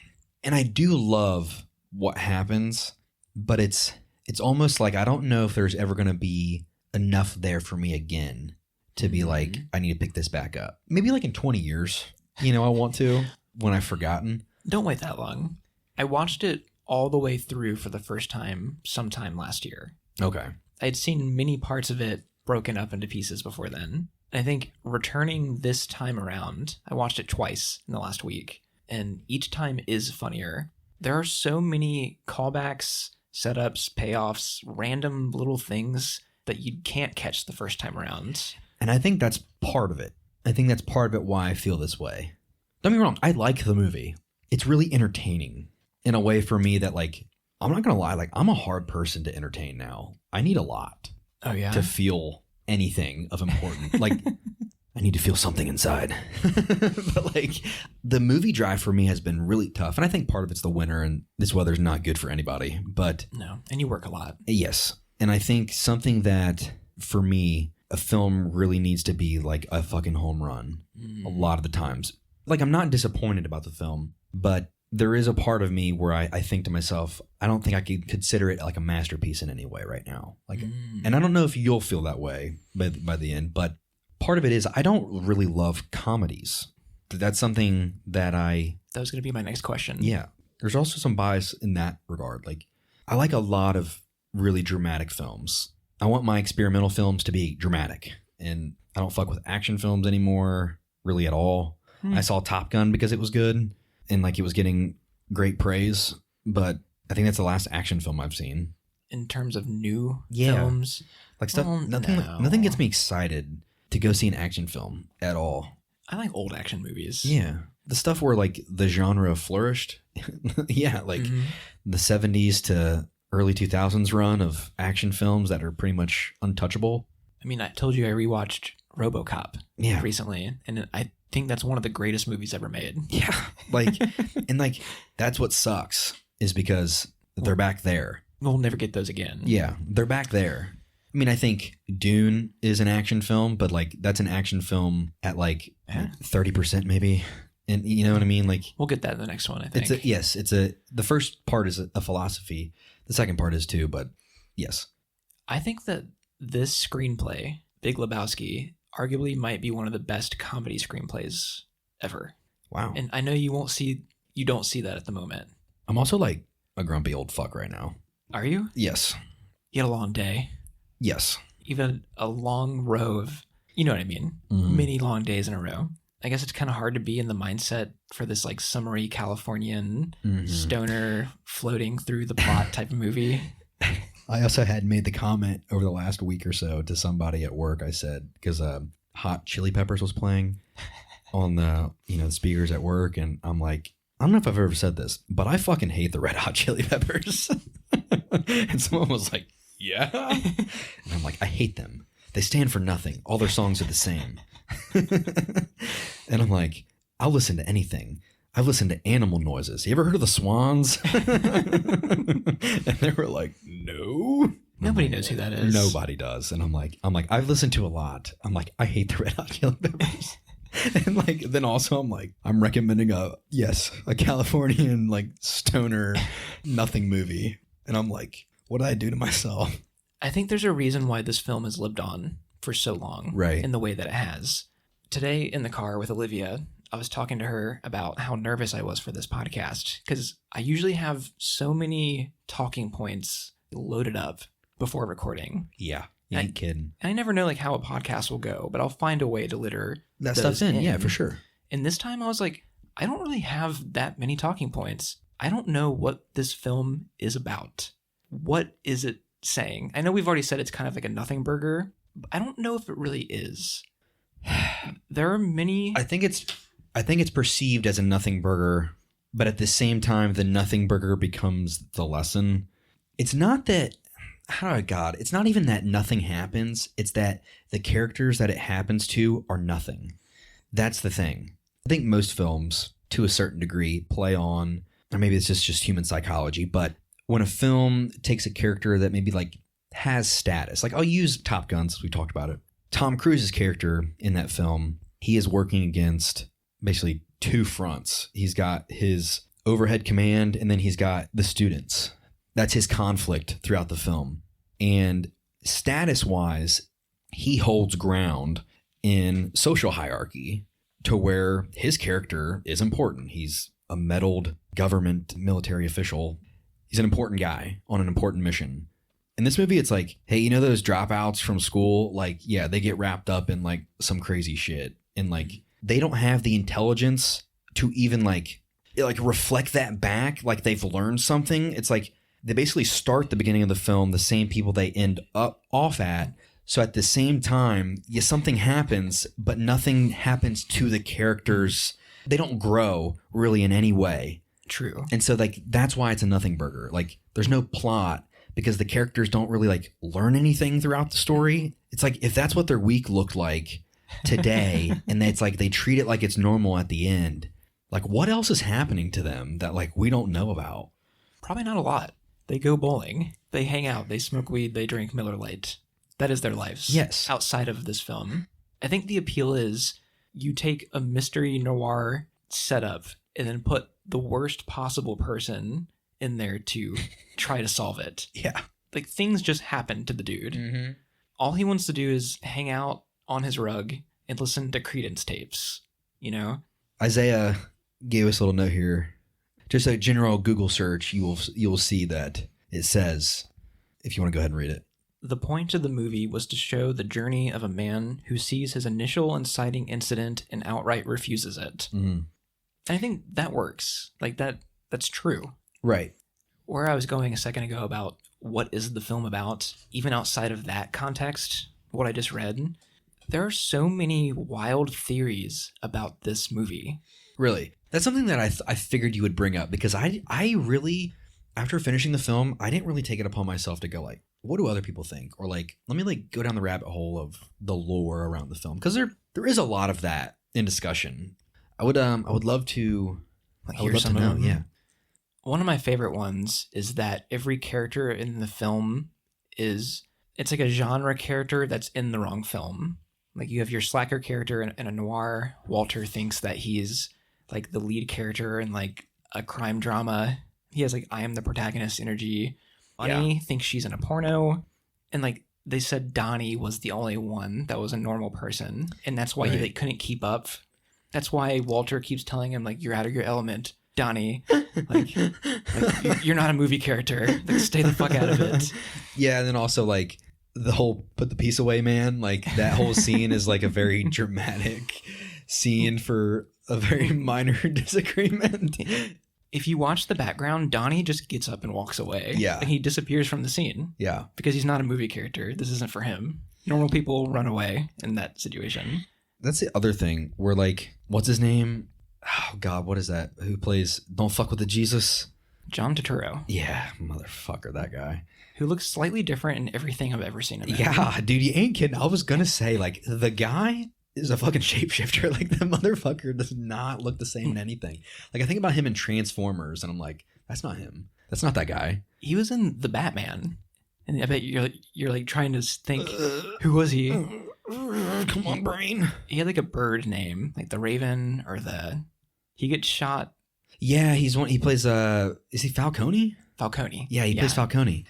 And I do love what happens, but it's almost like I don't know if there's ever going to be enough there for me again to be like, I need to pick this back up. Maybe like in 20 years, I want to, when I've forgotten. Don't wait that long. I watched it all the way through for the first time sometime last year. Okay. I'd seen many parts of it broken up into pieces before then. I think returning this time around, I watched it twice in the last week, and each time is funnier. There are so many callbacks, setups, payoffs, random little things that you can't catch the first time around. And I think that's part of it. I think that's part of it why I feel this way. Don't get me wrong, I like the movie. It's really entertaining in a way for me that, like, I'm not going to lie, like, I'm a hard person to entertain now. I need a lot to feel anything of important. Like, I need to feel something inside. But, like, the movie drive for me has been really tough. And I think part of it's the winter, and this weather's not good for anybody. But no, and you work a lot. Yes. And I think something that, for me, a film really needs to be like a fucking home run a lot of the times. Like, I'm not disappointed about the film, but there is a part of me where I think to myself, I don't think I could consider it like a masterpiece in any way right now. Like, and I don't know if you'll feel that way by the end, but part of it is I don't really love comedies. That's something that That was going to be my next question. Yeah. There's also some bias in that regard. Like, I like a lot of really dramatic films. I want my experimental films to be dramatic, and I don't fuck with action films anymore, really at all. I saw Top Gun because it was good and like it was getting great praise, but I think that's the last action film I've seen. In terms of new films, like stuff, nothing gets me excited to go see an action film at all. I like old action movies. Yeah, the stuff where like the genre flourished. Yeah, like the 70s to early 2000s run of action films that are pretty much untouchable. I mean, I told you I rewatched RoboCop recently, and I think that's one of the greatest movies ever made. Yeah, like, and like that's what sucks is because they're back there. We'll never get those again. Yeah, they're back there. I mean, I think Dune is an action film, but like that's an action film at like 30% maybe. And you know what I mean? Like, we'll get that in the next one, I think. The first part is a philosophy. The second part is too, but yes. I think that this screenplay, Big Lebowski, arguably might be one of the best comedy screenplays ever. Wow. And I know you don't see that at the moment. I'm also like a grumpy old fuck right now. Are you? Yes. You had a long day. Yes. Even a long row of, you know what I mean? Many long days in a row. I guess it's kind of hard to be in the mindset for this like summery Californian stoner floating through the plot type of movie. I also had made the comment over the last week or so to somebody at work. I said, because Hot Chili Peppers was playing on the speakers at work, and I'm like, I don't know if I've ever said this, but I fucking hate the Red Hot Chili Peppers. And someone was like, yeah. And I'm like, I hate them. They stand for nothing. All their songs are the same. And I'm like, I'll listen to anything. I've listened to animal noises. You ever heard of the Swans? And they were like, no. Nobody knows who that is. Nobody does. And I'm like, I've listened to a lot. I'm like, I hate the Red Hot Chili Peppers. And like, then also I'm like, I'm recommending a Californian like stoner nothing movie. And I'm like, what did I do to myself? I think there's a reason why this film has lived on for so long, right? In the way that it has. Today in the car with Olivia, I was talking to her about how nervous I was for this podcast because I usually have so many talking points loaded up before recording. Yeah, you ain't kidding. And I never know like how a podcast will go, but I'll find a way to litter that stuff in. Yeah, for sure. And this time I was like, I don't really have that many talking points. I don't know what this film is about. What is it saying? I know we've already said it's kind of like a nothing burger, but I don't know if it really is. There are many. I think it's perceived as a nothing burger, but at the same time, the nothing burger becomes the lesson. It's not that. It's not even that nothing happens. It's that the characters that it happens to are nothing. That's the thing. I think most films, to a certain degree, play on, or maybe it's just human psychology, but when a film takes a character that maybe like has status, like I'll use Top Gun since we talked about it. Tom Cruise's character in that film, he is working against basically two fronts. He's got his overhead command, and then he's got the students. That's his conflict throughout the film. And status-wise, he holds ground in social hierarchy to where his character is important. He's a medaled government military official. He's an important guy on an important mission. In this movie, it's like, hey, you know those dropouts from school? Like, yeah, they get wrapped up in like some crazy shit. And like, they don't have the intelligence to even like reflect that back. Like they've learned something. It's like they basically start the beginning of the film the same people they end up off at. So at the same time, something happens, but nothing happens to the characters. They don't grow really in any way. True. And so like, that's why it's a nothing burger. Like there's no plot, because the characters don't really like learn anything throughout the story. It's like, if that's what their week looked like today, and it's like they treat it like it's normal at the end, like what else is happening to them that like we don't know about? Probably not a lot. They go bowling, they hang out, they smoke weed, they drink Miller Lite. That is their lives. Yes. Outside of this film. I think the appeal is you take a mystery noir setup and then put the worst possible person in there to try to solve it. Yeah. Like, things just happen to the dude. Mm-hmm. All he wants to do is hang out on his rug and listen to Creedence tapes, you know? Isaiah gave us a little note here. Just a general Google search, you will see that it says, if you want to go ahead and read it. The point of the movie was to show the journey of a man who sees his initial inciting incident and outright refuses it. Mm-hmm. And I think that works. Like, that's true. Right. Where I was going a second ago about what is the film about, even outside of that context, what I just read, there are so many wild theories about this movie. Really? That's something that I figured you would bring up, because I really, after finishing the film, I didn't really take it upon myself to go like, what do other people think? Or like, let me like go down the rabbit hole of the lore around the film. Because there is a lot of that in discussion. I would love to hear some of them. Yeah. One of my favorite ones is that every character in the film it's like a genre character that's in the wrong film. Like, you have your slacker character in a noir. Walter thinks that he's like the lead character in like a crime drama. He has like, I am the protagonist energy. Bonnie thinks she's in a porno. And like, they said Donnie was the only one that was a normal person. And that's why he like couldn't keep up. That's why Walter keeps telling him like, you're out of your element, Donnie. Like you're not a movie character. Like, stay the fuck out of it. Yeah, and then also like the whole put the piece away, man. Like, that whole scene is like a very dramatic scene for a very minor disagreement. If you watch the background, Donnie just gets up and walks away. Yeah. And he disappears from the scene. Yeah. Because he's not a movie character. This isn't for him. Normal people run away in that situation. That's the other thing where, like, what's his name? Oh, God, what is that? Who plays Don't Fuck with the Jesus? John Turturro. Yeah, motherfucker, that guy. Who looks slightly different in everything I've ever seen him in. Yeah, dude, you ain't kidding. I was going to say, like, the guy is a fucking shapeshifter. Like, the motherfucker does not look the same in anything. Like, I think about him in Transformers, and I'm like, that's not him. That's not that guy. He was in The Batman. And I bet you're like trying to think, who was he? Come on, brain. He had like a bird name, like the Raven or he gets shot. Yeah, he plays, is he Falcone? Falcone. Yeah, he plays Falcone.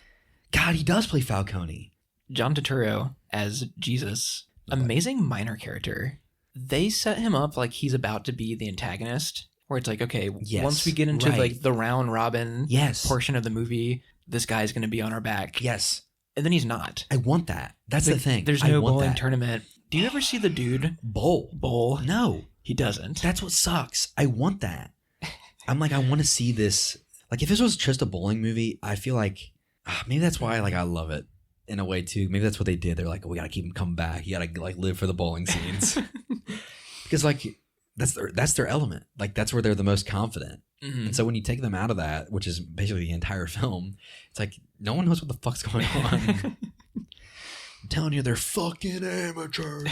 God, he does play Falcone. John Turturro as Jesus. Amazing minor character. They set him up like he's about to be the antagonist, where it's like, okay, once we get into like the round robin portion of the movie, this guy's going to be on our back. Yes. And then he's not. I want that. That's the thing. There's no bowling tournament. Do you ever see the dude bowl? No. He doesn't. That's what sucks. I want that. I'm like, I want to see this. Like, if this was just a bowling movie, I feel like maybe that's why like I love it in a way too. Maybe that's what they did. They're like, we got to keep him coming back. You got to like live for the bowling scenes. Because like that's their element. Like, that's where they're the most confident. Mm-hmm. And so when you take them out of that, which is basically the entire film, it's like no one knows what the fuck's going on. I'm telling you, they're fucking amateurs.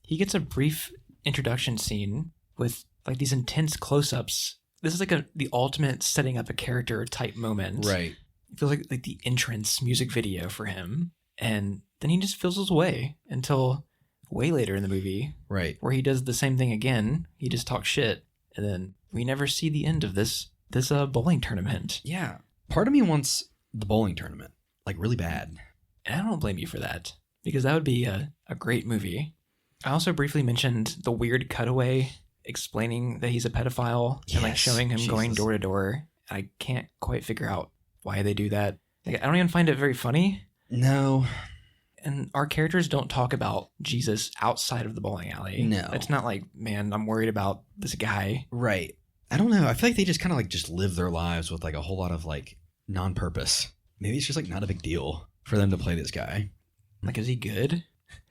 He gets a brief introduction scene with like these intense close-ups. This is like the ultimate setting up a character type moment. Right. It feels like the entrance music video for him. And then he just fizzles away until way later in the movie. Right. Where he does the same thing again. He just talks shit. And then we never see the end of this bowling tournament. Yeah. Part of me wants the bowling tournament, like, really bad. And I don't blame you for that, because that would be a great movie. I also briefly mentioned the weird cutaway explaining that he's a pedophile and like showing him going door to door. I can't quite figure out why they do that. Like, I don't even find it very funny. No. And our characters don't talk about Jesus outside of the bowling alley. No. It's not like, man, I'm worried about this guy. Right. I don't know. I feel like they just kind of like just live their lives with like a whole lot of like non-purpose. Maybe it's just like not a big deal for them to play this guy. Like, is he good?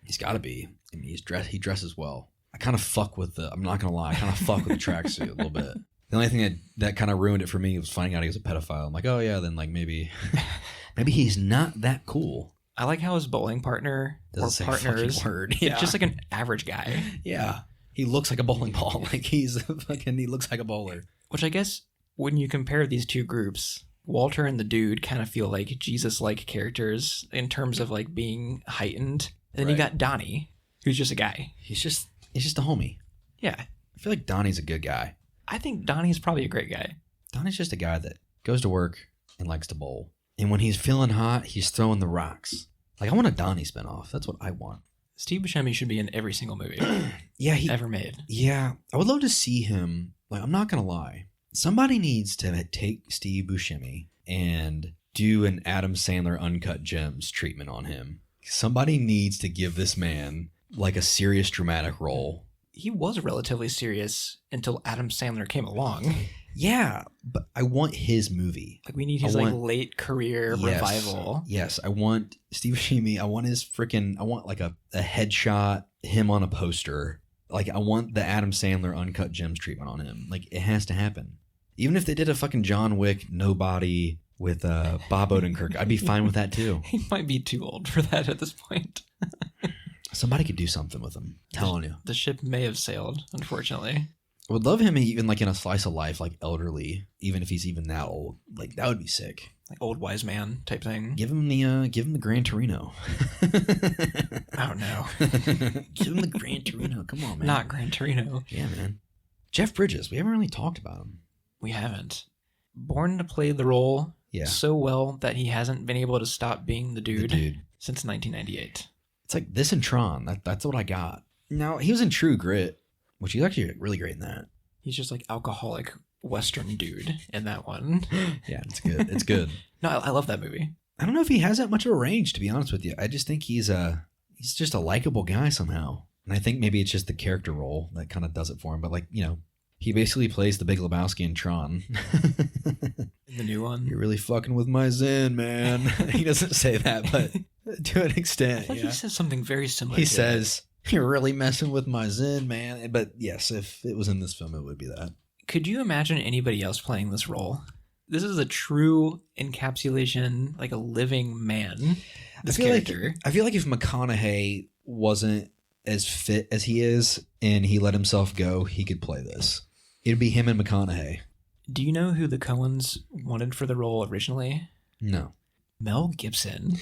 He's got to be. I mean, he dresses well. I kind of fuck with I'm not going to lie, I kind of fuck with the tracksuit a little bit. The only thing that kind of ruined it for me was finding out he was a pedophile. I'm like, oh yeah, then like maybe he's not that cool. I like how his bowling partner doesn't or partners, yeah. Just like an average guy. Yeah. He looks like a bowling ball. Like he looks like a bowler. Which I guess when you compare these two groups, Walter and the dude kind of feel like Jesus-like characters in terms of like being heightened. And then you got Donnie, who's just a guy. He's just a homie. Yeah. I feel like Donnie's a good guy. I think Donnie's probably a great guy. Donnie's just a guy that goes to work and likes to bowl. And when he's feeling hot, he's throwing the rocks. Like, I want a Donnie spinoff. That's what I want. Steve Buscemi should be in every single movie ever made. Yeah, I would love to see him. Like, I'm not going to lie. Somebody needs to take Steve Buscemi and do an Adam Sandler Uncut Gems treatment on him. Somebody needs to give this man like a serious dramatic role. He was relatively serious until Adam Sandler came along. Yeah, but I want his movie. Like, we need his late career revival. Yes, I want Steve Buscemi. I want I want like a headshot, him on a poster. Like, I want the Adam Sandler Uncut Gems treatment on him. Like, it has to happen. Even if they did a fucking John Wick nobody with Bob Odenkirk, I'd be fine with that too. He might be too old for that at this point. Somebody could do something with him. I'm telling you. The ship may have sailed, unfortunately. I would love him even like in a slice of life, like elderly, even if he's even that old. Like, that would be sick. Like old wise man type thing. Give him the Gran Torino. I don't know. Give him the Gran Torino. Come on, man. Not Gran Torino. Yeah, man. Jeff Bridges. We haven't really talked about him. We haven't. Born to play the role so well that he hasn't been able to stop being the dude since 1998. It's like this and Tron. That's what I got. Now, he was in True Grit, which he's actually really great in that. He's just like alcoholic Western dude in that one. Yeah, it's good. It's good. No, I love that movie. I don't know if he has that much of a range, to be honest with you. I just think he's just a likable guy somehow. And I think maybe it's just the character role that kind of does it for him. But like, you know, he basically plays the Big Lebowski in Tron. The new one? You're really fucking with my zen, man. He doesn't say that, but to an extent, He says something very similar. He says, "You're really messing with my zen, man." But yes, if it was in this film, it would be that. Could you imagine anybody else playing this role? This is a true encapsulation, like a living man. This character. I feel like if McConaughey wasn't as fit as he is and he let himself go, he could play this. It'd be him and McConaughey. Do you know who the Coens wanted for the role originally? No. Mel Gibson.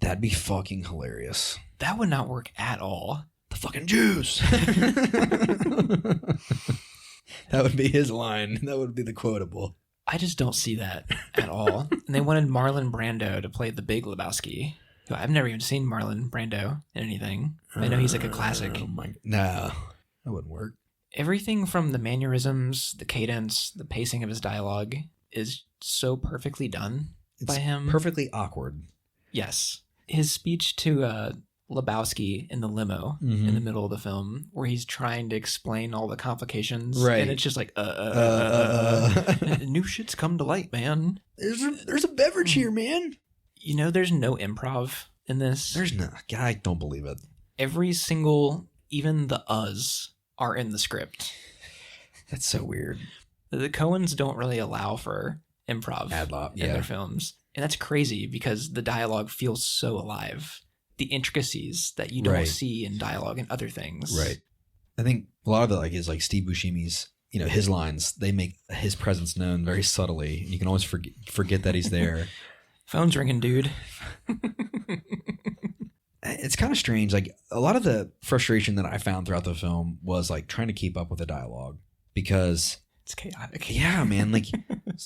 That'd be fucking hilarious. That would not work at all. The fucking Jews. That would be his line. That would be the quotable. I just don't see that at all. And they wanted Marlon Brando to play the Big Lebowski. Who I've never even seen Marlon Brando in anything. I know he's like a classic. No, that wouldn't work. Everything from the mannerisms, the cadence, the pacing of his dialogue is so perfectly done by him. Perfectly awkward. Yes. His speech to Lebowski in the limo in the middle of the film, where he's trying to explain all the complications. Right. And it's just like, new shit's come to light, man. There's a beverage here, man. You know, there's no improv in this. There's no. I don't believe it. Every single, even the uhs, are in the script. That's so weird. The Coens don't really allow for improv Ad-lib, in their films. And that's crazy because the dialogue feels so alive. The intricacies that you don't see in dialogue and other things. Right. I think a lot of it is like Steve Buscemi's, you know, his lines, they make his presence known very subtly. You can always forget that he's there. Phone's ringing, dude. It's kind of strange. Like, a lot of the frustration that I found throughout the film was like trying to keep up with the dialogue because it's chaotic. Yeah, man. Like,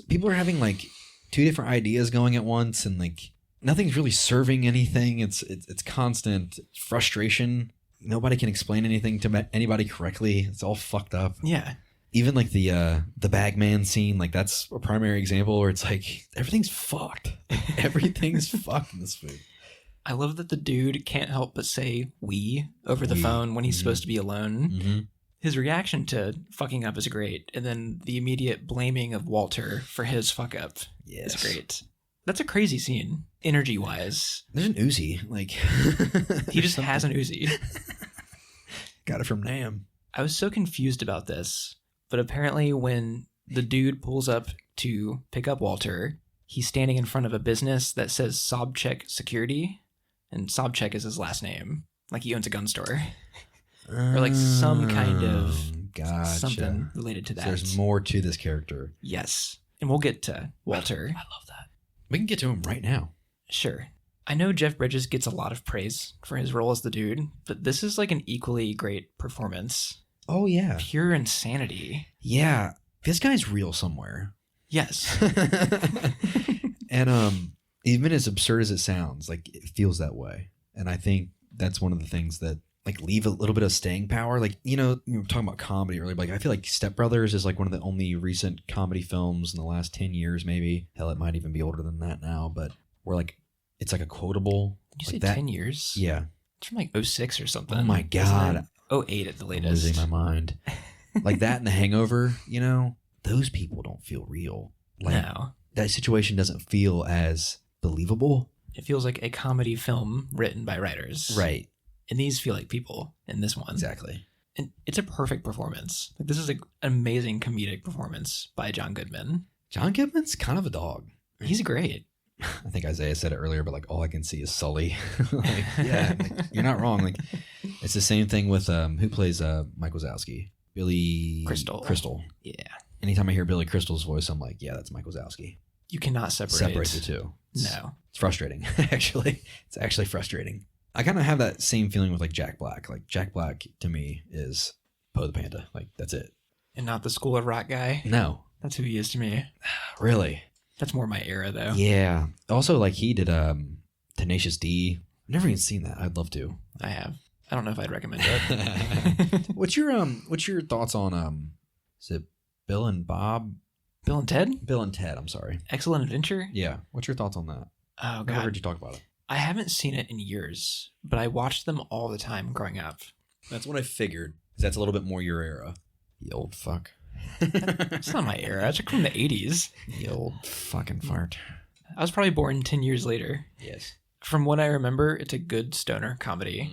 people are having like two different ideas going at once, and like nothing's really serving anything. It's constant frustration. Nobody can explain anything to anybody correctly. It's all fucked up. Yeah. Even like the bagman scene, like that's a primary example where it's like everything's fucked. Everything's fucked in this movie. I love that the dude can't help but say "we" over the phone when he's supposed to be alone. Mm-hmm. His reaction to fucking up is great, and then the immediate blaming of Walter for his fuck up is great. That's a crazy scene, energy wise. There's an Uzi, like he just has an Uzi. Got it from Nam. I was so confused about this, but apparently when the dude pulls up to pick up Walter, he's standing in front of a business that says Sobchak Security, and Sobchak is his last name, like he owns a gun store. Or like some kind of something related to that. So there's more to this character. Yes. And we'll get to Walter. I love that. We can get to him right now. Sure. I know Jeff Bridges gets a lot of praise for his role as the dude, but this is like an equally great performance. Oh, yeah. pure insanity. Yeah. This guy's real somewhere. Yes. And even as absurd as it sounds, like it feels that way. And I think that's one of the things that like leave a little bit of staying power. Like, you know, we were talking about comedy earlier, but like I feel like Step Brothers is like one of the only recent comedy films in the last 10 years, maybe. Hell, it might even be older than that now, but where like it's like a quotable. Did you like say that, 10 years? Yeah. It's from like 06 or something. Oh my God. 08 at the I'm latest. losing my mind. Like that and The Hangover, you know, those people don't feel real. Like No. that situation doesn't feel as believable. It feels like a comedy film written by writers. Right. And these feel like people in this one. Exactly. And it's a perfect performance. Like, this is an amazing comedic performance by John Goodman. John Goodman's kind of a dog. He's great. I think Isaiah said it earlier, but like all I can see is Sully. Like, yeah, like, you're not wrong. Like it's the same thing with who plays Mike Wazowski? Billy Crystal. Yeah. Anytime I hear Billy Crystal's voice, I'm like, yeah, that's Mike Wazowski. You cannot separate the two. No. It's frustrating. Actually, it's actually frustrating. I kind of have that same feeling with like Jack Black. Like Jack Black to me is Poe the Panda. Like that's it. And not the School of Rock guy. No. That's who he is to me. Really? That's more my era though. Yeah. Also, like he did Tenacious D. I've never even seen that. I'd love to. I have. I don't know if I'd recommend it. What's your thoughts on is it Bill and Bob? Bill and Ted? Bill and Ted, I'm sorry. Excellent Adventure? Yeah. What's your thoughts on that? Oh, God. I've heard you talk about it. I haven't seen it in years, but I watched them all the time growing up. That's what I figured. 'Cause that's a little bit more your era. You old fuck. It's not my era. It's like from the 80s. You old fucking fart. I was probably born 10 years later. Yes. From what I remember, it's a good stoner comedy.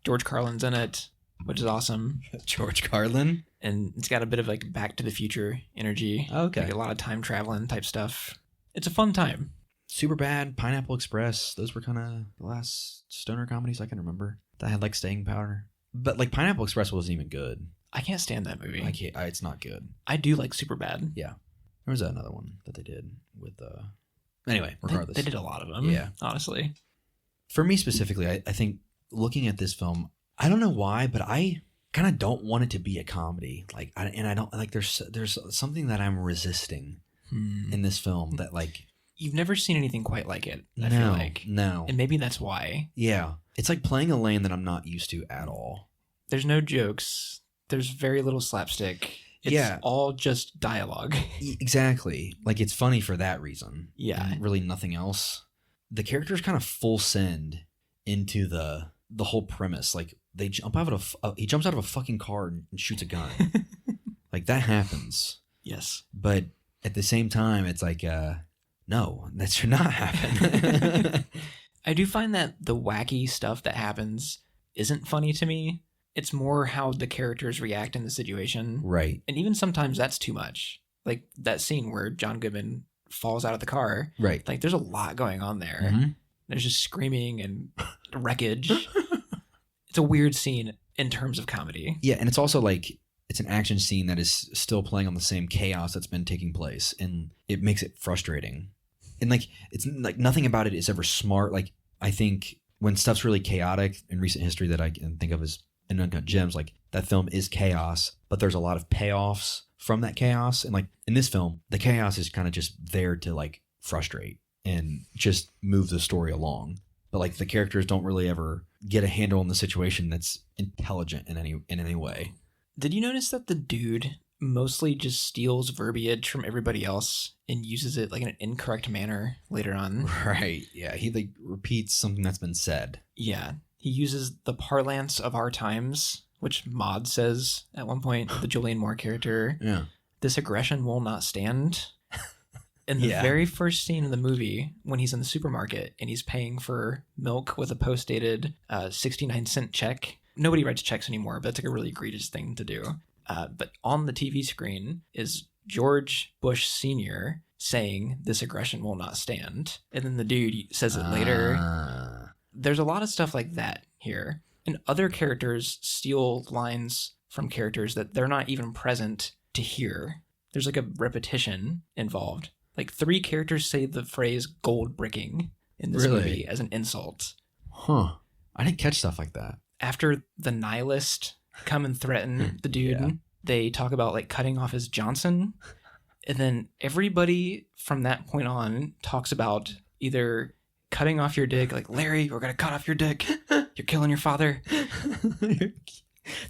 George Carlin's in it, which is awesome. George Carlin? And it's got a bit of like Back to the Future energy. Okay. Like a lot of time traveling type stuff. It's a fun time. Superbad, Pineapple Express. Those were kind of the last stoner comedies I can remember that had like staying power. But like Pineapple Express wasn't even good. I can't stand that movie. It's not good. I do like Superbad. Yeah. There was another one that they did with anyway, regardless. They did a lot of them. Yeah. Honestly. For me specifically, I think looking at this film, I don't know why, but I kind of don't want it to be a comedy. Like, I don't like. There's something that I'm resisting in this film that like you've never seen anything quite like it. I feel like no, and maybe that's why. Yeah, it's like playing a lane that I'm not used to at all. There's no jokes. There's very little slapstick. It's all just dialogue. Exactly. Like it's funny for that reason. Yeah. And really nothing else. The characters kind of full send into the whole premise. Like they jump out of he jumps out of a fucking car and shoots a gun. Like that happens. Yes. But at the same time, it's like, no, that should not happen. I do find that the wacky stuff that happens isn't funny to me. It's more how the characters react in the situation. Right. And even sometimes that's too much. Like that scene where John Goodman falls out of the car. Right. Like there's a lot going on there. Mm-hmm. There's just screaming and wreckage. It's a weird scene in terms of comedy. Yeah, and it's also like it's an action scene that is still playing on the same chaos that's been taking place, and it makes it frustrating. And like it's like nothing about it is ever smart. Like I think when stuff's really chaotic in recent history that I can think of as in Uncut Gems, like that film is chaos, but there's a lot of payoffs from that chaos. And like in this film, the chaos is kind of just there to like frustrate and just move the story along. But like the characters don't really ever get a handle on the situation that's intelligent in any way. Did you notice that the dude mostly just steals verbiage from everybody else and uses it like in an incorrect manner later on? Right. Yeah. He like repeats something that's been said. Yeah. He uses the parlance of our times, which Maud says at one point, the Julianne Moore character. Yeah. This aggression will not stand. In the very first scene of the movie, when he's in the supermarket and he's paying for milk with a post-dated 69-cent check. Nobody writes checks anymore, but that's like a really egregious thing to do. But on the TV screen is George Bush Sr. saying, this aggression will not stand. And then the dude says it later. There's a lot of stuff like that here. And other characters steal lines from characters that they're not even present to hear. There's like a repetition involved. Like 3 characters say the phrase gold bricking in this movie as an insult. Huh. I didn't catch stuff like that. After the nihilist come and threaten the dude. Yeah. They talk about like cutting off his Johnson. And then everybody from that point on talks about either cutting off your dick, like, Larry, we're going to cut off your dick. You're killing your father.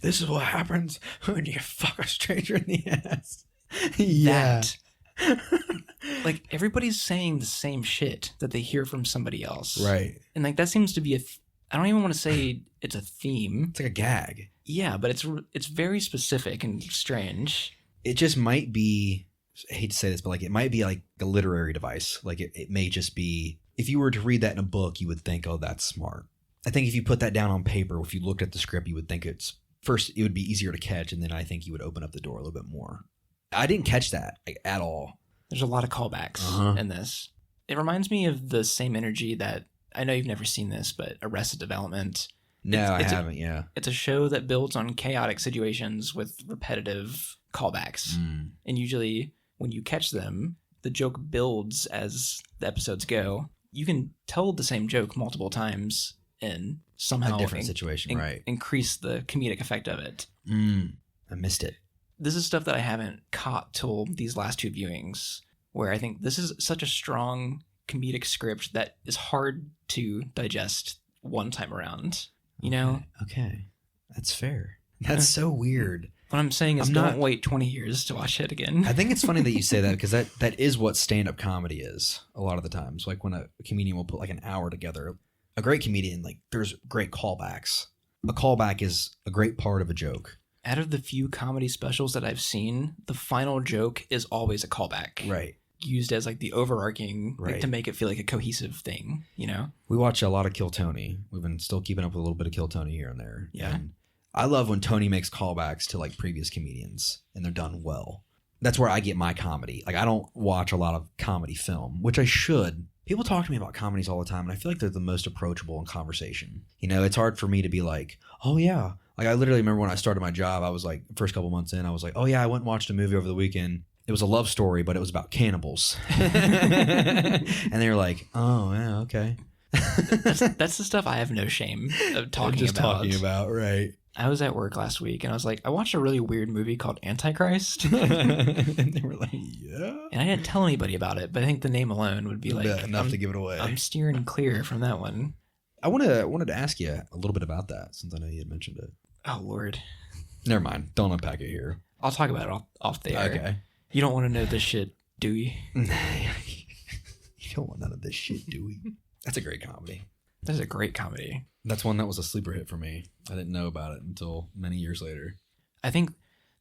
This is what happens when you fuck a stranger in the ass. That. Like, everybody's saying the same shit that they hear from somebody else. Right. And like, that seems to be I don't even want to say it's a theme. It's like a gag. Yeah, but it's very specific and strange. It just might be, I hate to say this, but like it might be like a literary device. Like it may just be, if you were to read that in a book, you would think, oh, that's smart. I think if you put that down on paper, if you looked at the script, you would think it would be easier to catch, and then I think you would open up the door a little bit more. I didn't catch that at all. There's a lot of callbacks in this. It reminds me of the same energy that, I know you've never seen this, but Arrested Development. No, I haven't, yeah. It's a show that builds on chaotic situations with repetitive callbacks. And usually when you catch them, the joke builds as the episodes go. You can tell the same joke multiple times and somehow a different situation, right? Increase the comedic effect of it. I missed it. This is stuff that I haven't caught till these last two viewings, where I think this is such a strong comedic script that is hard to digest one time around. You know? Okay. That's fair. That's so weird. What I'm saying is don't wait 20 years to watch it again. I think it's funny that you say that, because that is what stand-up comedy is a lot of the times. Like when a comedian will put like an hour together. A great comedian, like there's great callbacks. A callback is a great part of a joke. Out of the few comedy specials that I've seen, the final joke is always a callback. Right. Used as like the overarching, right, like, to make it feel like a cohesive thing, you know? We watch a lot of Kill Tony. We've been still keeping up with a little bit of Kill Tony here and there. Yeah. And I love when Tony makes callbacks to like previous comedians and they're done well. That's where I get my comedy. Like I don't watch a lot of comedy film, which I should. People talk to me about comedies all the time, and I feel like they're the most approachable in conversation. You know, it's hard for me to be like, oh yeah. Like I literally remember when I started my job, I was like, first couple months in, I was like, oh yeah, I went and watched a movie over the weekend. It was a love story, but it was about cannibals. And they were like, oh yeah, okay. That's the stuff I have no shame of talking about. Right. I was at work last week and I was like, I watched a really weird movie called Antichrist. And they were like, yeah. And I didn't tell anybody about it, but I think the name alone would be like enough to give it away. I'm steering clear from that one. I wanted to ask you a little bit about that, since I know you had mentioned it. Oh Lord. Never mind. Don't unpack it here. I'll talk about it off the air. Okay. You don't want to know this shit, do you? You don't want none of this shit, do we? That's a great comedy. That's a great comedy. That's one that was a sleeper hit for me. I didn't know about it until many years later. I think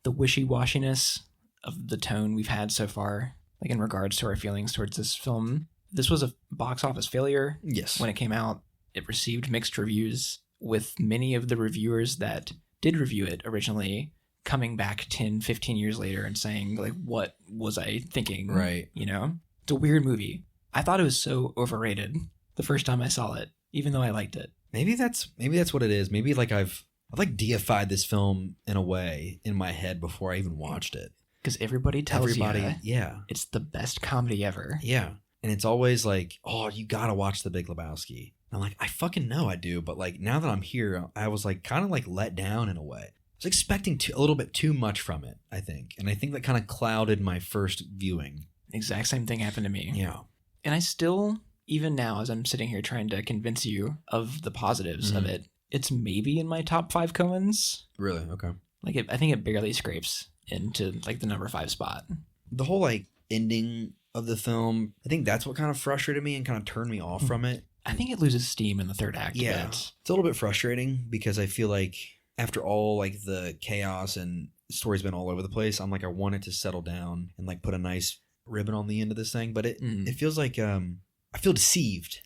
the wishy-washiness of the tone we've had so far, like in regards to our feelings towards this film, this was a box office failure. Yes. When it came out, it received mixed reviews, with many of the reviewers that did review it originally coming back 10, 15 years later and saying, like, what was I thinking? Right. You know? It's a weird movie. I thought it was so overrated the first time I saw it, even though I liked it. Maybe that's what it is. Maybe like I've like deified this film in a way in my head before I even watched it. Because everybody tells you, yeah, it's the best comedy ever. Yeah. And it's always like, oh, you gotta watch The Big Lebowski. And I'm like, I fucking know I do, but like now that I'm here, I was like kind of like let down in a way. I was expecting a little bit too much from it, I think. And I think that kind of clouded my first viewing. Exact same thing happened to me. Yeah. And I still, even now, as I'm sitting here trying to convince you of the positives of it, it's maybe in my top 5 Coens. Really? Okay. Like, I think it barely scrapes into like the number 5 spot. The whole like ending of the film, I think that's what kind of frustrated me and kind of turned me off from it. I think it loses steam in the third act. Yeah. It's a little bit frustrating because I feel like after all like the chaos and the story's been all over the place, I'm like, I want it to settle down and like put a nice ribbon on the end of this thing. But it feels like I feel deceived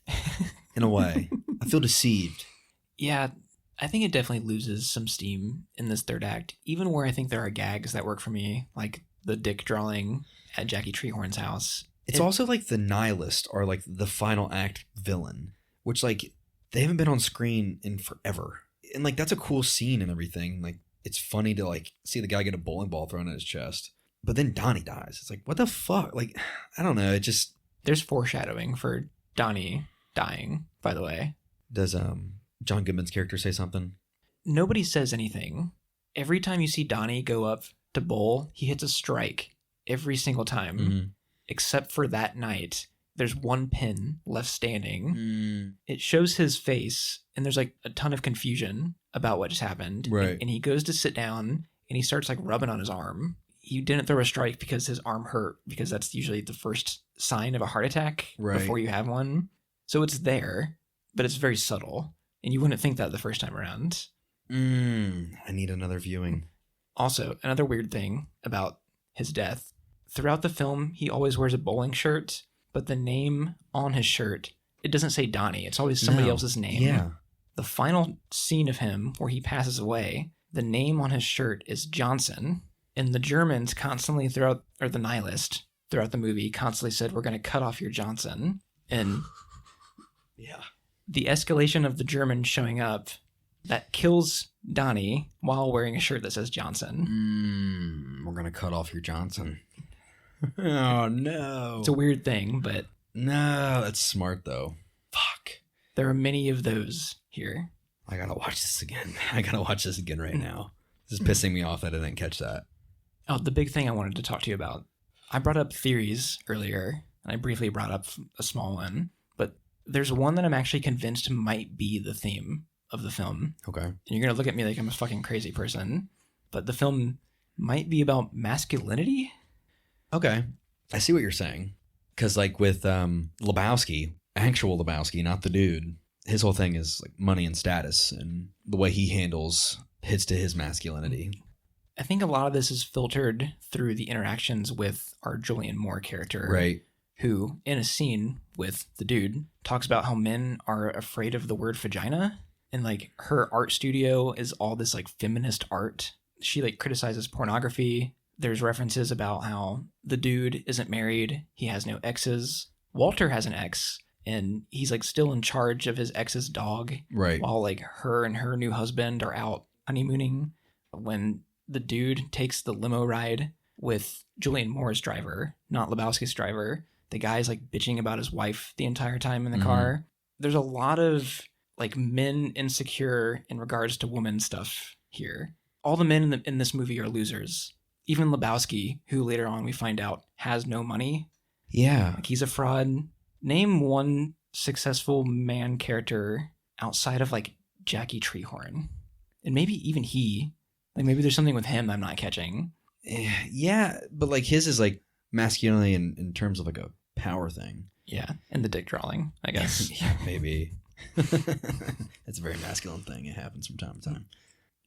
in a way. I feel deceived. Yeah, I think it definitely loses some steam in this third act, even where I think there are gags that work for me, like the dick drawing at Jackie Treehorn's house. It's also like the nihilist or like the final act villain, which like they haven't been on screen in forever. And like that's a cool scene and everything. Like it's funny to like see the guy get a bowling ball thrown at his chest. But then Donnie dies. It's like, what the fuck? Like, I don't know. It just... There's foreshadowing for Donnie dying, by the way. Does John Goodman's character say something? Nobody says anything, every time you see Donnie go up to bowl, he hits a strike every single time, except for that night. There's one pin left standing. It shows his face, and there's like a ton of confusion about what just happened. Right. And he goes to sit down, and he starts like rubbing on his arm. He didn't throw a strike because his arm hurt, because that's usually the first sign of a heart attack before you have one. So it's there, but it's very subtle, and you wouldn't think that the first time around. I need another viewing. Also, another weird thing about his death. Throughout the film, he always wears a bowling shirt, but the name on his shirt, it doesn't say Donnie. It's always somebody else's name. Yeah. The final scene of him where he passes away, the name on his shirt is Johnson. And the Germans constantly the nihilist throughout the movie constantly said, we're going to cut off your Johnson. And the escalation of the Germans showing up, that kills Donnie while wearing a shirt that says Johnson. We're going to cut off your Johnson. Oh, no. It's a weird thing, but... No, that's smart, though. Fuck. There are many of those here. I got to watch this again. Right now. This is pissing me off that I didn't catch that. Oh, the big thing I wanted to talk to you about. I brought up theories earlier, and I briefly brought up a small one, but there's one that I'm actually convinced might be the theme of the film. Okay. And you're going to look at me like I'm a fucking crazy person, but the film might be about masculinity. Okay. I see what you're saying. Because like with Lebowski, actual Lebowski, not the dude, his whole thing is like money and status, and the way he handles hits to his masculinity. I think a lot of this is filtered through the interactions with our Julianne Moore character. Right. Who, in a scene with the dude, talks about how men are afraid of the word vagina. And like her art studio is all this like feminist art. She like criticizes pornography. There's references about how the dude isn't married. He has no exes. Walter has an ex, and he's like still in charge of his ex's dog. Right. While like her and her new husband are out honeymooning. When the dude takes the limo ride with Julianne Moore's driver, not Lebowski's driver, the guy's like bitching about his wife the entire time in the car. There's a lot of like men insecure in regards to women stuff here. All the men in this movie are losers. Even Lebowski, who later on we find out has no money. Yeah. Like he's a fraud. Name one successful man character outside of like Jackie Treehorn. And maybe even he. Like maybe there's something with him I'm not catching. Yeah, but like his is like masculinity in terms of like a power thing. Yeah, and the dick drawing, I guess. Yeah, maybe. It's a very masculine thing. It happens from time to time.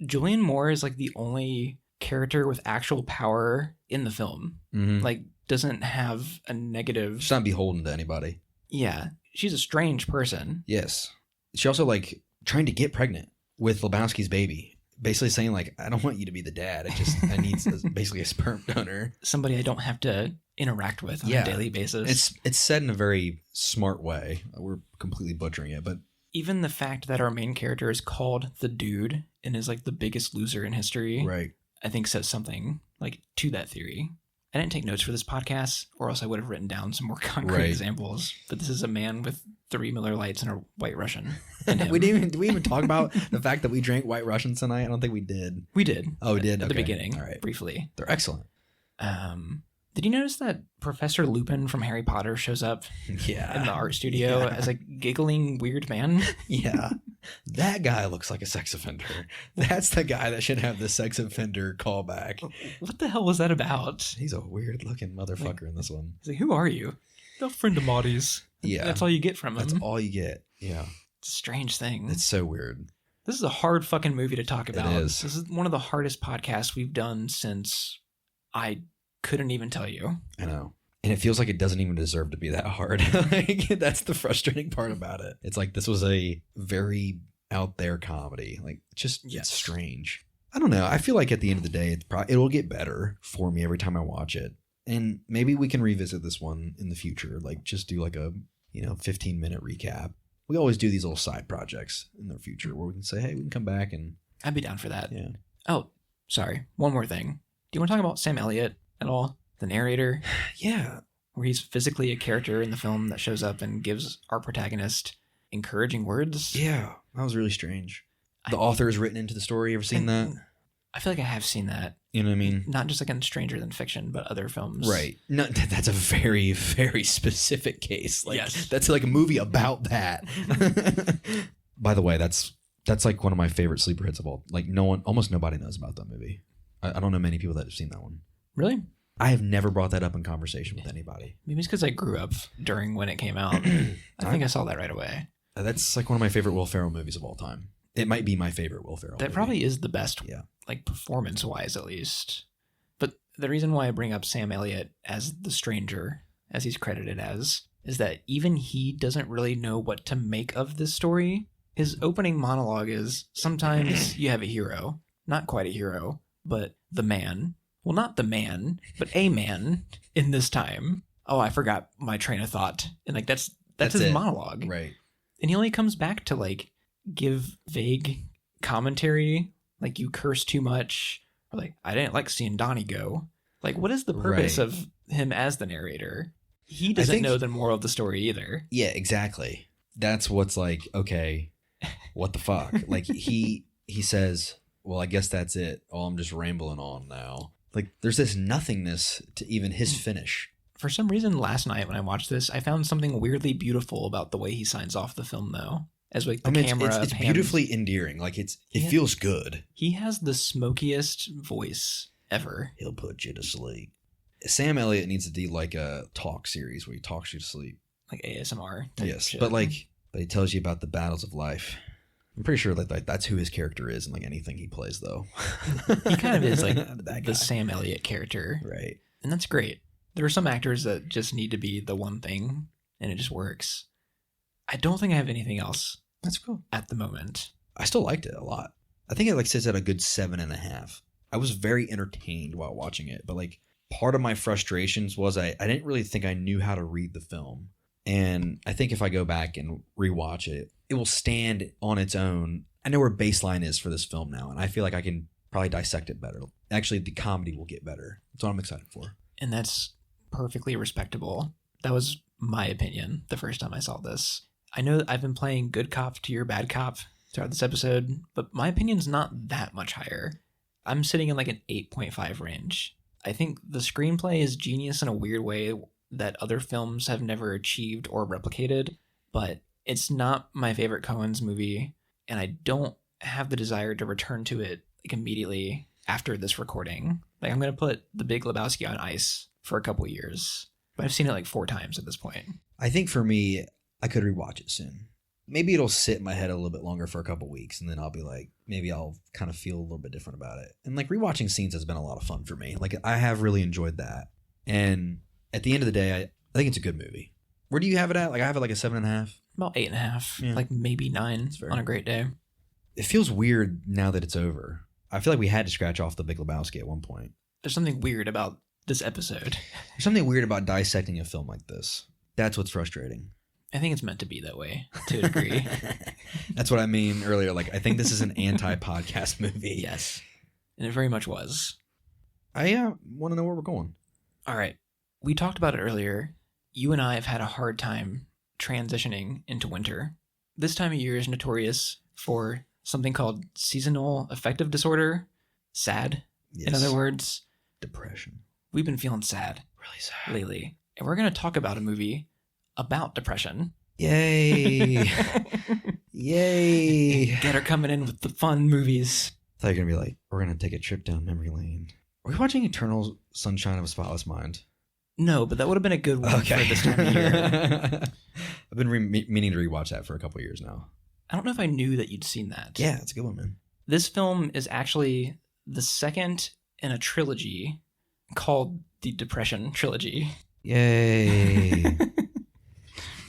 Julianne Moore is like the only character with actual power in the film. Like doesn't have a negative... She's not beholden to anybody. Yeah, she's a strange person. Yes. She also like trying to get pregnant with Lebowski's baby. Basically saying like, I don't want you to be the dad. I need basically a sperm donor. Somebody I don't have to interact with on a daily basis. It's said in a very smart way. We're completely butchering it, but even the fact that our main character is called the dude and is like the biggest loser in history, right? I think says something like to that theory. I didn't take notes for this podcast, or else I would have written down some more concrete examples. But this is a man with 3 Miller Lights and a White Russian. Did we even talk about the fact that we drank White Russians tonight? I don't think we did. We did. Oh, we did? At the beginning, all right. Briefly. They're excellent. Did you notice that Professor Lupin from Harry Potter shows up in the art studio as a giggling weird man? Yeah. That guy looks like a sex offender. That's the guy that should have the sex offender callback. What the hell was that about? He's a weird looking motherfucker in this one. He's like, who are you? A friend of Marty's. Yeah. That's all you get from him. That's all you get. Yeah. It's a strange thing. It's so weird. This is a hard fucking movie to talk about. It is. This is one of the hardest podcasts we've done since I couldn't even tell you. I know. And it feels like it doesn't even deserve to be that hard. Like, that's the frustrating part about it. It's like this was a very out there comedy. Like, just it's strange. I don't know. I feel like at the end of the day, it'll get better for me every time I watch it. And maybe we can revisit this one in the future. Like, just do like a 15-minute recap. We always do these little side projects in the future where we can say, hey, we can come back and... I'd be down for that. Yeah. Oh, sorry. One more thing. Do you want to talk about Sam Elliott at all? The narrator? Yeah. Where he's physically a character in the film that shows up and gives our protagonist encouraging words. Yeah. That was really strange. The author is written into the story. You ever seen that? I feel like I have seen that. You know what I mean? Not just like in Stranger Than Fiction, but other films. Right. No, that's a very, very specific case. Like, yes. That's like a movie about that. By the way, that's like one of my favorite sleeper hits of all. Like almost nobody knows about that movie. I don't know many people that have seen that one. Really? I have never brought that up in conversation with anybody. Maybe it's because I grew up during when it came out. I think I saw that right away. That's like one of my favorite Will Ferrell movies of all time. It might be my favorite Will Ferrell movie. Probably is the best, yeah. Like performance-wise at least. But the reason why I bring up Sam Elliott as the stranger, as he's credited as, is that even he doesn't really know what to make of this story. His opening monologue is, sometimes you have a hero, not quite a hero, but the man. Well, not the man, but a man in this time. Oh, I forgot my train of thought. And like that's his monologue. Right. And he only comes back to like give vague commentary, like you curse too much, or like I didn't like seeing Donnie go. Like, what is the purpose of him as the narrator? He doesn't know the moral of the story either. Yeah, exactly. That's what's like, okay, what the fuck? Like he says, well, I guess that's it. Oh, I'm just rambling on now. Like there's this nothingness to even his finish. For some reason, last night when I watched this, I found something weirdly beautiful about the way he signs off the film, though. As like the camera, it's beautifully endearing. Like it feels good. He has the smokiest voice ever. He'll put you to sleep. Sam Elliott needs to do like a talk series where he talks you to sleep, like ASMR. Yes, shit. but he tells you about the battles of life. I'm pretty sure like that's who his character is in like anything he plays, though. He kind of is like the Sam Elliott character, right? And that's great. There are some actors that just need to be the one thing, and it just works. I don't think I have anything else. That's cool. At the moment. I still liked it a lot. I think it like sits at a good 7.5. I was very entertained while watching it, but like part of my frustrations was I didn't really think I knew how to read the film. And I think if I go back and rewatch it, it will stand on its own. I know where baseline is for this film now, and I feel like I can probably dissect it better. Actually, the comedy will get better. That's what I'm excited for. And that's perfectly respectable. That was my opinion the first time I saw this. I know I've been playing good cop to your bad cop throughout this episode, but my opinion's not that much higher. I'm sitting in like an 8.5 range. I think the screenplay is genius in a weird way that other films have never achieved or replicated, but it's not my favorite Coen's movie, and I don't have the desire to return to it like immediately after this recording. Like I'm going to put The Big Lebowski on ice for a couple years, but I've seen it like 4 times at this point. I think for me, I could rewatch it soon. Maybe it'll sit in my head a little bit longer for a couple weeks, and then I'll be like, maybe I'll kind of feel a little bit different about it. And like rewatching scenes has been a lot of fun for me. Like I have really enjoyed that. And at the end of the day, I think it's a good movie. Where do you have it at? Like I have it like a 7.5. About 8.5, yeah. Like maybe 9 on a great day. It feels weird now that it's over. I feel like we had to scratch off The Big Lebowski at one point. There's something weird about this episode. There's something weird about dissecting a film like this. That's what's frustrating. I think it's meant to be that way, to a degree. That's what I mean earlier. Like, I think this is an anti-podcast movie. Yes. And it very much was. I want to know where we're going. All right. We talked about it earlier. You and I have had a hard time transitioning into winter. This time of year is notorious for something called seasonal affective disorder. SAD, yes. In other words. Depression. We've been feeling sad. Really sad. Lately. And we're going to talk about a movie about depression. Yay. Yay. Get her coming in with the fun movies. I thought you were going to be like, we're going to take a trip down memory lane. Are we watching Eternal Sunshine of a Spotless Mind? No, but that would have been a good one for this time of year. I've been meaning to rewatch that for a couple of years now. I don't know if I knew that you'd seen that. Yeah, it's a good one, man. This film is actually the second in a trilogy called the Depression Trilogy. Yay.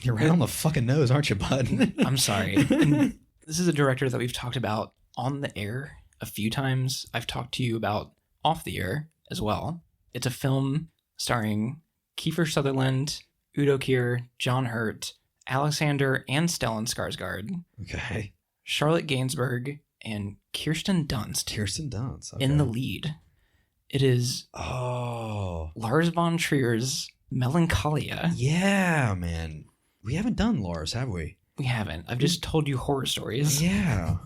You're right on the fucking nose, aren't you, bud? I'm sorry. And this is a director that we've talked about on the air a few times. I've talked to you about off the air as well. It's a film starring Kiefer Sutherland, Udo Kier, John Hurt, Alexander and Stellan Skarsgård. Okay. Charlotte Gainsbourg and Kirsten Dunst. Kirsten Dunst. Okay. In the lead. It is Lars von Trier's Melancholia. Yeah, man. We haven't done Lars, have we? We haven't. I've just told you horror stories. Yeah.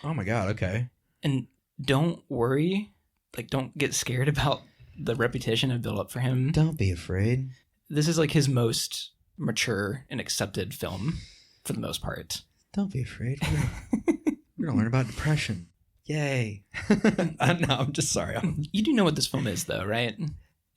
Oh my God. Okay. And don't worry like, don't get scared about the reputation I've built up for him. Don't be afraid. This is like his most mature and accepted film for the most part. Don't be afraid. We're going to learn about depression. Yay. No, I'm just sorry. You do know what this film is, though, right?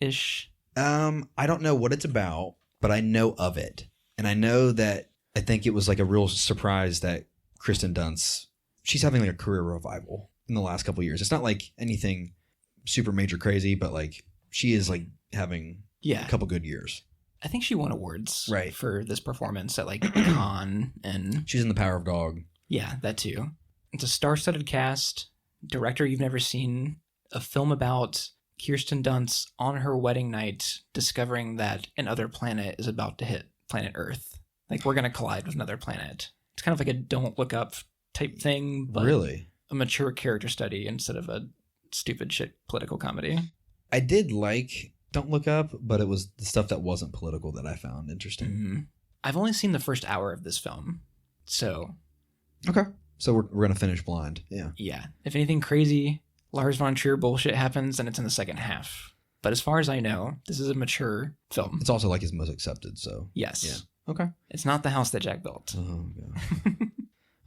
Ish. I don't know what it's about, but I know of it. And I know that I think it was like a real surprise that Kristen Dunst, she's having like a career revival in the last couple of years. It's not like anything super major crazy, but like she is like having a couple good years. I think she won awards right for this performance at like Cannes, and she's in The Power of Dog. Yeah, that too. It's a star-studded cast, director you've never seen, a film about Kirsten Dunst on her wedding night discovering that another planet is about to hit planet Earth. Like, we're going to collide with another planet. It's kind of like a Don't Look Up type thing, but really a mature character study instead of a stupid shit political comedy. I did like Don't Look Up, but it was the stuff that wasn't political that I found interesting. Mm-hmm. I've only seen the first hour of this film, so... Okay. So we're going to finish blind. Yeah. Yeah. If anything crazy, Lars von Trier bullshit happens, then it's in the second half. But as far as I know, this is a mature film. It's also like his most accepted, so... Yes. Yeah. Okay. It's not The House That Jack Built. Oh, God. I'm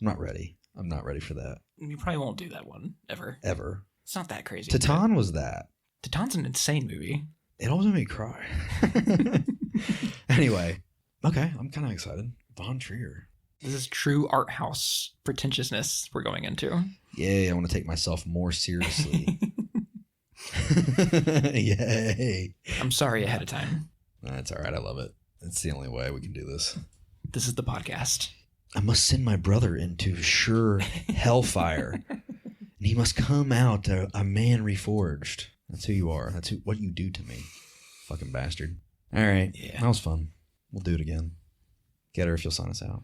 not ready. I'm not ready for that. You probably won't do that one, ever. Ever. It's not that crazy. Titan was that. Titan's an insane movie. It always made me cry. Anyway. Okay, I'm kind of excited. Von Trier. This is true art house pretentiousness we're going into. Yay, I want to take myself more seriously. Yay. I'm sorry ahead of time. That's all right. I love it. It's the only way we can do this. This is the podcast. I must send my brother into sure hellfire, and he must come out a man reforged. That's who you are. That's what you do to me. Fucking bastard. All right. Yeah. That was fun. We'll do it again. Get her if you'll sign us out.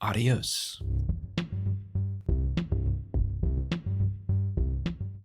Adios.